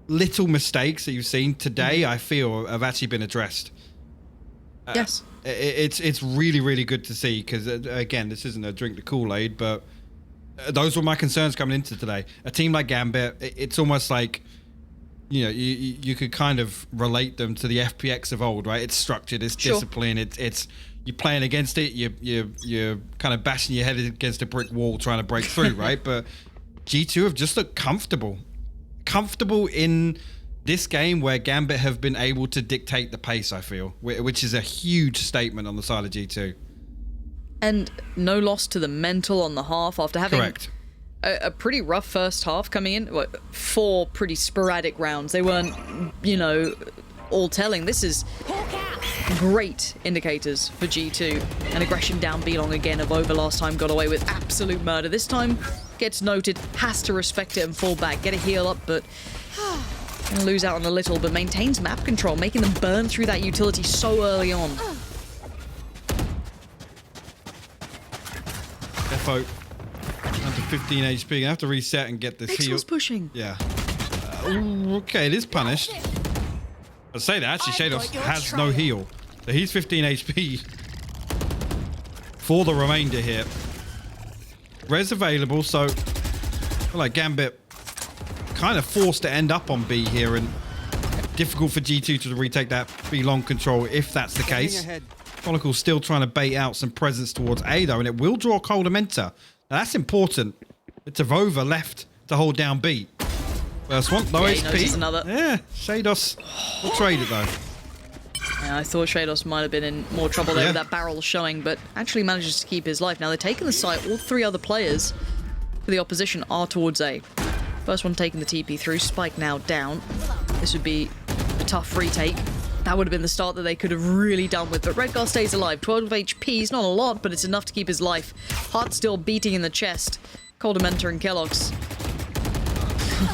mistakes that you've seen today, I feel, have actually been addressed. Yes. It's really good to see, because again, this isn't a drink the Kool-Aid, but those were my concerns coming into today. A team like Gambit, it's almost like, you know, you could kind of relate them to the FPX of old, right? It's structured, it's disciplined, it's you're playing against it, you're kind of bashing your head against a brick wall trying to break through, right? But G2 have just looked comfortable in this game, where Gambit have been able to dictate the pace, I feel, which is a huge statement on the side of G2. And no loss to the mental on the half after having a pretty rough first half coming in. 4 pretty sporadic rounds. They weren't, you know, all telling. This is great indicators for G2. And aggression down B-Long again. Avova last time got away with absolute murder. This time gets noted, has to respect it and fall back, get a heal up, but gonna lose out on a little, but maintains map control, making them burn through that utility so early on. Defo down to 15 HP. Gonna have to reset and get this heal. Pushing. Yeah. Okay, it is punished. I'd say that actually Shados has no heal, so he's 15 HP for the remainder here. Res available, so I feel like Gambit kind of forced to end up on B here, and difficult for G2 to retake that B long control if that's the case. Chronicle's still trying to bait out some presence towards A though, and it will draw Cold Amenta. Now that's important. It's Avova left to hold down B. First one, low HP. Another. Yeah, Shados will trade it though. Yeah, I thought Shados might have been in more trouble there with that barrel showing, but actually manages to keep his life. Now they're taking the site. All 3 other players for the opposition are towards A. First one taking the TP through. Spike now down. This would be a tough retake. That would have been the start that they could have really done with. But Redgar stays alive. 12 HP is not a lot, but it's enough to keep his life. Heart still beating in the chest. Coldamenta and Kellogg's.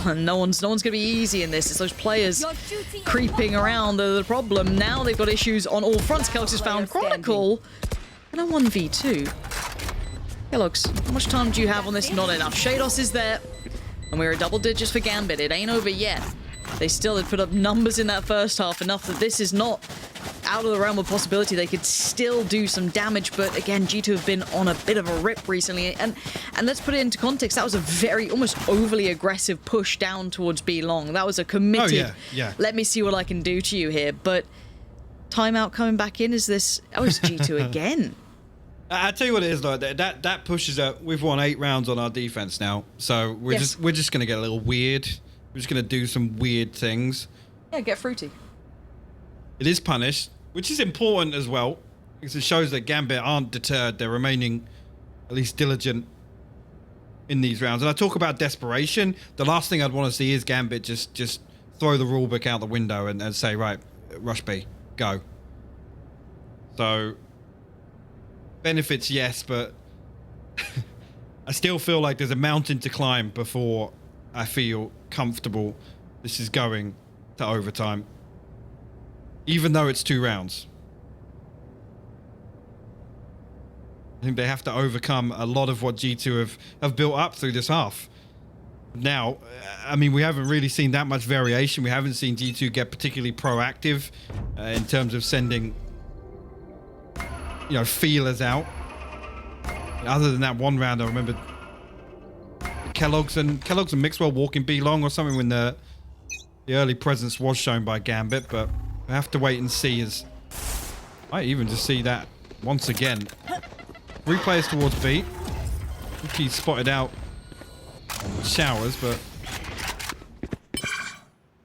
no one's gonna be easy in this. It's those players creeping around that are the problem. Now they've got issues on all fronts. Kellogg's has found Chronicle and a 1v2. Kellogg's, how much time do you have on this? Not enough. Shados is there, and we're at double digits for Gambit. It ain't over yet. They still had put up numbers in that first half, enough that this is not out of the realm of possibility. They could still do some damage, but again, G2 have been on a bit of a rip recently. And let's put it into context. That was a very, almost overly aggressive push down towards B long. That was a committed, let me see what I can do to you here. But timeout coming back in, is this, oh, it's G2 again. I'll tell you what it is though. That pushes up. We've won 8 rounds on our defense now, so we're just gonna get a little weird. We're just gonna do some weird things. Yeah, get fruity. It is punished, which is important as well, because it shows that Gambit aren't deterred. They're remaining at least diligent in these rounds. And I talk about desperation. The last thing I'd want to see is Gambit just throw the rulebook out the window and say, right, rush B, go. So benefits, yes, but I still feel like there's a mountain to climb before I feel comfortable this is going to overtime, even though it's 2 rounds. I think they have to overcome a lot of what G2 have built up through this half. Now, I mean, we haven't really seen that much variation. We haven't seen G2 get particularly proactive in terms of sending, you know, feelers out. Other than that one round, I remember Kellogg's and Mixwell walking B long or something when the early presence was shown by Gambit, but we have to wait and see. As I even just see that once again. 3 players towards B. I think he's spotted out showers, but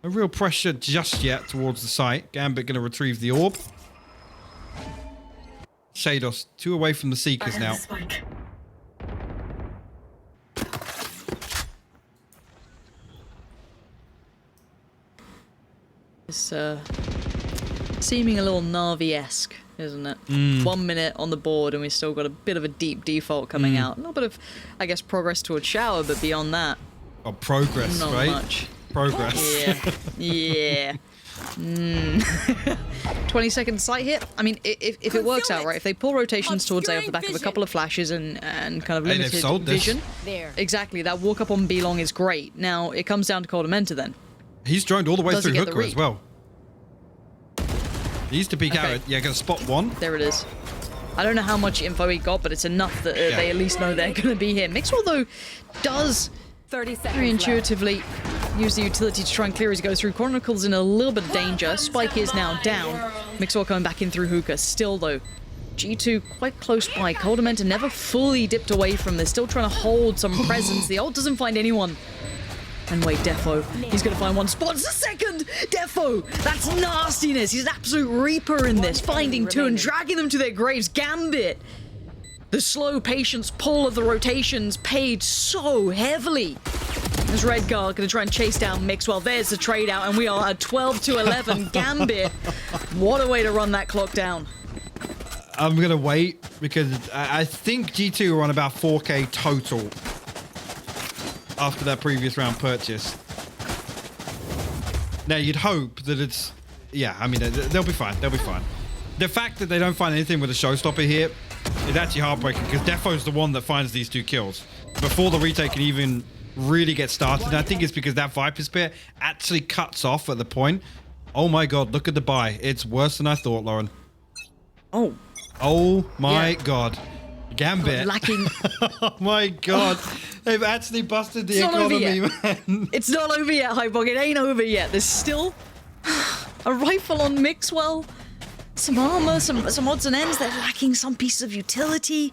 no real pressure just yet towards the site. Gambit going to retrieve the orb. Shados, 2 away from the Seekers now. It's seeming a little Na'Vi-esque, isn't it? 1 minute on the board and we've still got a bit of a deep default coming out. A little bit of, I guess, progress towards shower, but beyond that, Oh, progress, not right? much. Progress. Yeah. 20-second sight hit. I mean, if it works out right, if they pull rotations towards A off the back of a couple of flashes and kind of Hey, they've limited sold this. vision, There. exactly, that walk up on B long is great. Now it comes down to Coldamenta then. He's droned all the way Does he through get the Hooker as read? well. He used to peek Okay. out. Yeah, gonna spot one. There it is. I don't know how much info he got, but it's enough that they at least know they're going to be here. Mixwell, though, does 30 seconds very left. intuitively use the utility to try and clear as he goes through. Chronicle's in a little bit of danger. Spike is now down. Mixwell coming back in through Hookah. Still, though, G2 quite close by. Coldamenta never fully dipped away from this. Still trying to hold some presence. The ult doesn't find anyone. And wait, Defo, he's going to find one spot. It's the second! Defo! That's nastiness! He's an absolute reaper in this. Finding two and dragging them to their graves. Gambit! The slow patience pull of the rotations paid so heavily. There's Redguard going to try and chase down Mixwell. There's the trade out, and we are at 12 to 11. Gambit, what a way to run that clock down. I'm gonna wait because I think G2 are on about 4K total after that previous round purchase. Now you'd hope that it's, yeah, I mean they'll be fine. They'll be fine. The fact that they don't find anything with a showstopper here is actually heartbreaking because Defo's the one that finds these 2 kills before the retake can even really get started. And I think it's because that Viper Spear actually cuts off at the point. Oh my god, look at the buy. It's worse than I thought, Lauren. Oh my god. Gambit. Lacking. Oh my god. They've actually busted the economy, man. It's not over yet, Hypoc. It ain't over yet. There's still a rifle on Mixwell, some armor, some odds and ends. They're lacking some pieces of utility.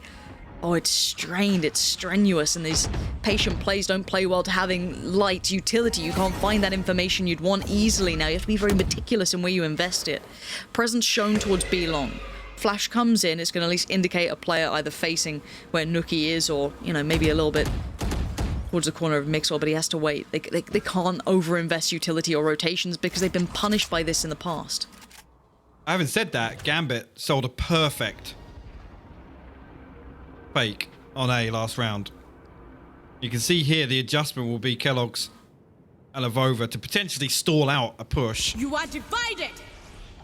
Oh, it's strained, it's strenuous, and these patient plays don't play well to having light utility. You can't find that information you'd want easily now. You have to be very meticulous in where you invest it. Presence shown towards B long. Flash comes in, it's going to at least indicate a player either facing where Nookie is or, you know, maybe a little bit towards the corner of Mixwell, but he has to wait. They can't overinvest utility or rotations because they've been punished by this in the past. I haven't said that. Gambit sold a perfect fake on A last round. You can see here the adjustment will be Kellogg's and Avova to potentially stall out a push. You are divided.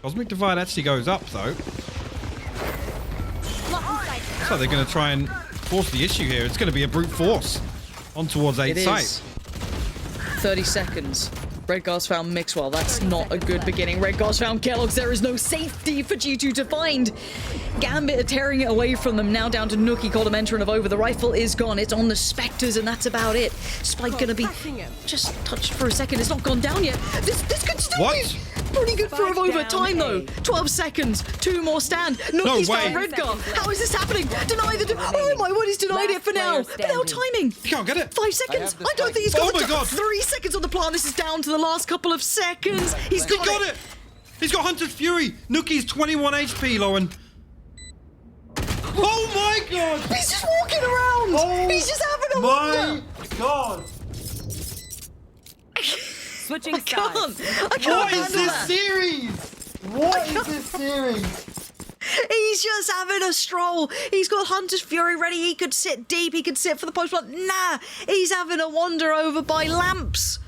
Cosmic Divide actually goes up though. So they're going to try and force the issue here. It's going to be a brute force on towards 8 It site. is. 30 seconds. Redguard's found Mixwell. That's not a good beginning. Redguard's found Kellogg's. There is no safety for G2 to find. Gambit are tearing it away from them. Now down to Nookie, Coldamenta, and Avova. The rifle is gone. It's on the Spectres, and that's about it. Spike gonna be just touched for a second. It's not gone down yet. This could still What? be pretty good for Spike Avova. down Time though. A. 12 seconds. 2 more stand. Nookie's way. found Redguard. How is this happening? Deny the. Oh my word! He's denied it for now. Last But now player timing. You can't get it. 5 seconds. the I don't spike. think he's got Oh the my God. 3 seconds on the plan. This is down to the last couple of seconds. He's He got, got it. He's got Hunter's Fury. Nookie's 21 HP, Lauren. Oh my god. He's just walking around. Oh He's just having a my wander. god. Switching I can't. sides. I can't What is handle this that. series? What is this series? He's just having a stroll. He's got Hunter's Fury ready. He could sit deep. He could sit for the post. But nah, he's having a wander over by lamps.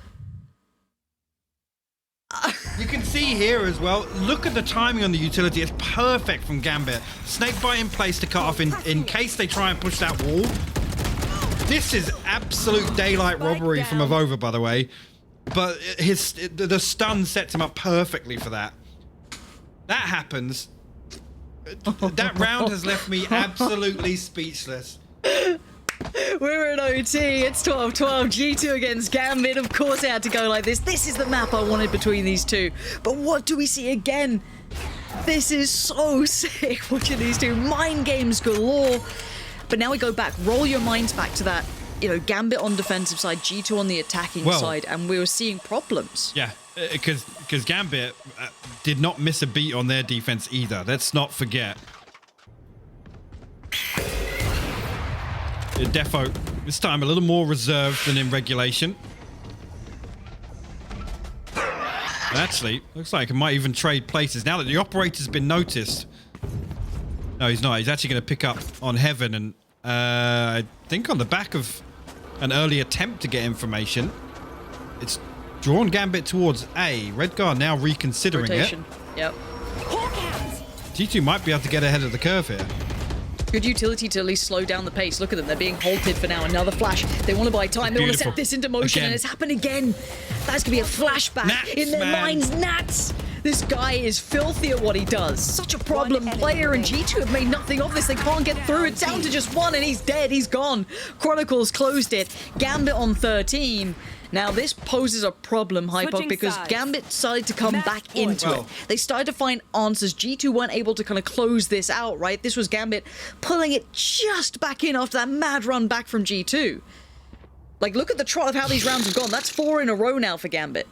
You can see here as well, look at the timing on the utility. It's perfect from Gambit. Snakebite in place to cut off in case they try and push that wall. This is absolute daylight robbery from Avova, by the way. But the stun sets him up perfectly for that. That happens. That round has left me absolutely speechless. We're in OT. It's 12-12. G2 against Gambit. Of course it had to go like this. This is the map I wanted between these two. But what do we see again? This is so sick watching these two. Mind games galore. But now we go back. Roll your minds back to that. You know, Gambit on defensive side, G2 on the attacking side, and we were seeing problems. Yeah, because Gambit did not miss a beat on their defense either. Let's not forget. Defo, this time a little more reserved than in regulation. And actually, looks like it might even trade places. Now that the operator's been noticed. No, he's not. He's actually going to pick up on Heaven. And I think on the back of an early attempt to get information, it's drawn Gambit towards A. Redguard now reconsidering Rotation. Yep. G2 might be able to get ahead of the curve here. Good utility to at least slow down the pace. Look at them. They're being halted for now. Another flash. They want to buy time. They want to Beautiful. set this into motion. Again. And it's happened again. That's going to be a flashback Nats, in their man. minds. Nats. This guy is filthy at what he does. Such a problem One enemy player. And remaining. G2 have made nothing of this. They can't get through. It's down to just one. And he's dead. He's gone. Chronicles closed it. Gambit on 13. Now, this poses a problem, Hypoc, Switching because sides. Gambit decided to come Match back point. into it. Well. They started to find answers. G2 weren't able to kind of close this out, right? This was Gambit pulling it just back in after that mad run back from G2. Like, look at the trot of how these rounds have gone. That's 4 in a row now for Gambit.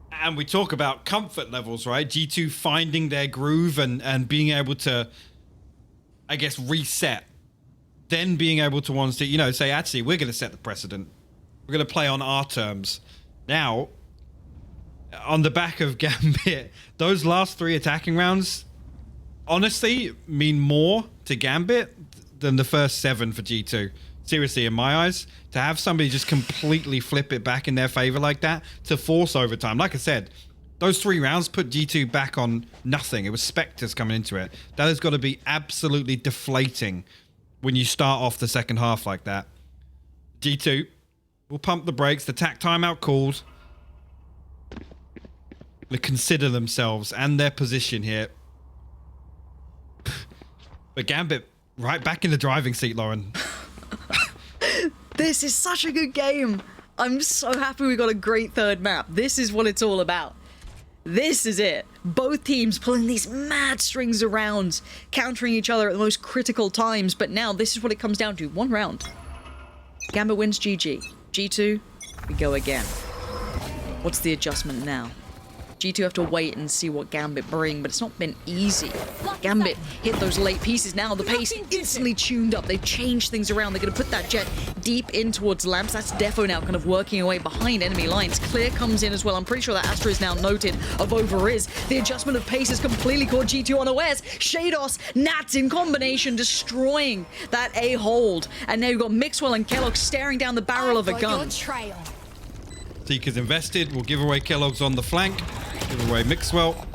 And we talk about comfort levels, right? G2 finding their groove and being able to, I guess, reset. Then being able to want to, you know, say, actually, we're going to set the precedent. We're going to play on our terms. Now, on the back of Gambit, those last 3 attacking rounds, honestly, mean more to Gambit than the first 7 for G2. Seriously, in my eyes, to have somebody just completely flip it back in their favor like that, to force overtime. Like I said, those 3 rounds put G2 back on nothing. It was Spectres coming into it. That has got to be absolutely deflating when you start off the second half like that. G2 will pump the brakes. The tack timeout called. They consider themselves and their position here. But Gambit right back in the driving seat, Lauren. This is such a good game. I'm so happy we got a great third map. This is what it's all about. This is it. Both teams pulling these mad strings of rounds, countering each other at the most critical times. But now this is what it comes down to. 1 round. Gambit wins GG. G2, we go again. What's the adjustment now? G2 have to wait and see what Gambit bring, but it's not been easy. Gambit hit those late pieces now. The pace instantly tuned up. They've changed things around. They're going to put that jet deep in towards Lamps. That's Defo now kind of working away behind enemy lines. Clear comes in as well. I'm pretty sure that Astra is now noted of over-is. The adjustment of pace has completely caught G2 unawares. Shados, Nats in combination destroying that A hold. And now you've got Mixwell and Kellogg staring down the barrel of a gun. Seekers invested. We'll give away Kellogg's on the flank. Give away Mixwell.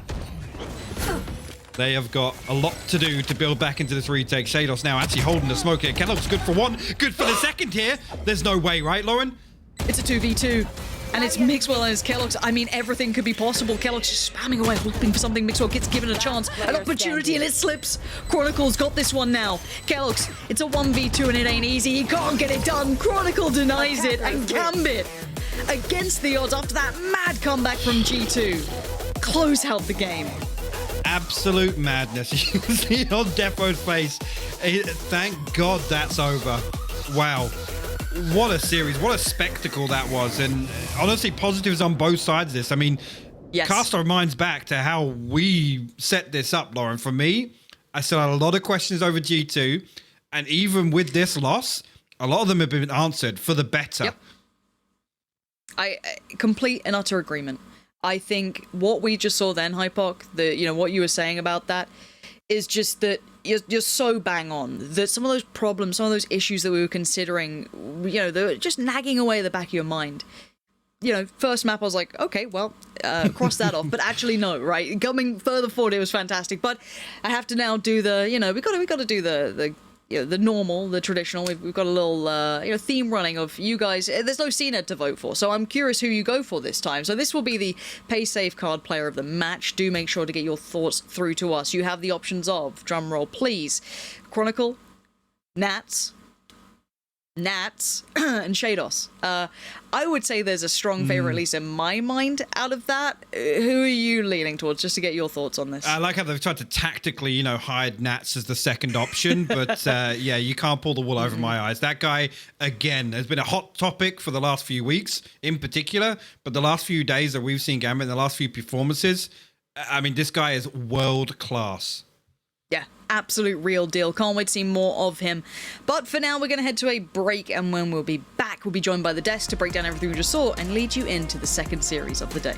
They have got a lot to do to build back into this retake. Shados now actually holding the smoke here. Kellogg's good for 1. Good for the second here. There's no way, right, Lauren? It's a 2v2. And it's Mixwell and it's Kellogg's. I mean, everything could be possible. Kellogg's just spamming away, hoping for something. Mixwell gets given a chance, an opportunity, and it slips. Chronicle's got this one now. Kellogg's, it's a 1v2 and it ain't easy. He can't get it done. Chronicle denies it. And Gambit, against the odds after that mad comeback from G2, close out the game. Absolute madness. You can see it on Defo's face. Thank God that's over. Wow. What a series. What a spectacle that was. And honestly, positives on both sides of this. I mean, Yes. cast our minds back to how we set this up, Lauren. For me, I still had a lot of questions over G2. And even with this loss, a lot of them have been answered for the better. Yep. I complete and utter agreement. I think what we just saw then, Hypoc, what you were saying about that, is just that you're so bang on that some of those problems, some of those issues that we were considering, they're just nagging away at the back of your mind. First map I was like, okay, well, cross that off. But actually, no, right? Coming further forward, it was fantastic. But I have to now do the, we got to do the normal, the traditional. We've got a little, theme running of you guys. There's no CNED to vote for, so I'm curious who you go for this time. So this will be the Pay Safe card player of the match. Do make sure to get your thoughts through to us. You have the options of, drum roll, please, Chronicle, Nats, and Shados. I would say there's a strong favorite, at least in my mind, out of that. Who are you leaning towards, just to get your thoughts on this? I like how they've tried to tactically, hide Nats as the second option, but yeah, you can't pull the wool over my eyes. That guy, again, has been a hot topic for the last few weeks in particular, but the last few days that we've seen Gambit, the last few performances, I mean, this guy is world class. Yeah, absolute real deal. Can't wait to see more of him. But for now, we're going to head to a break, and when we'll be back, we'll be joined by the desk to break down everything we just saw and lead you into the second series of the day.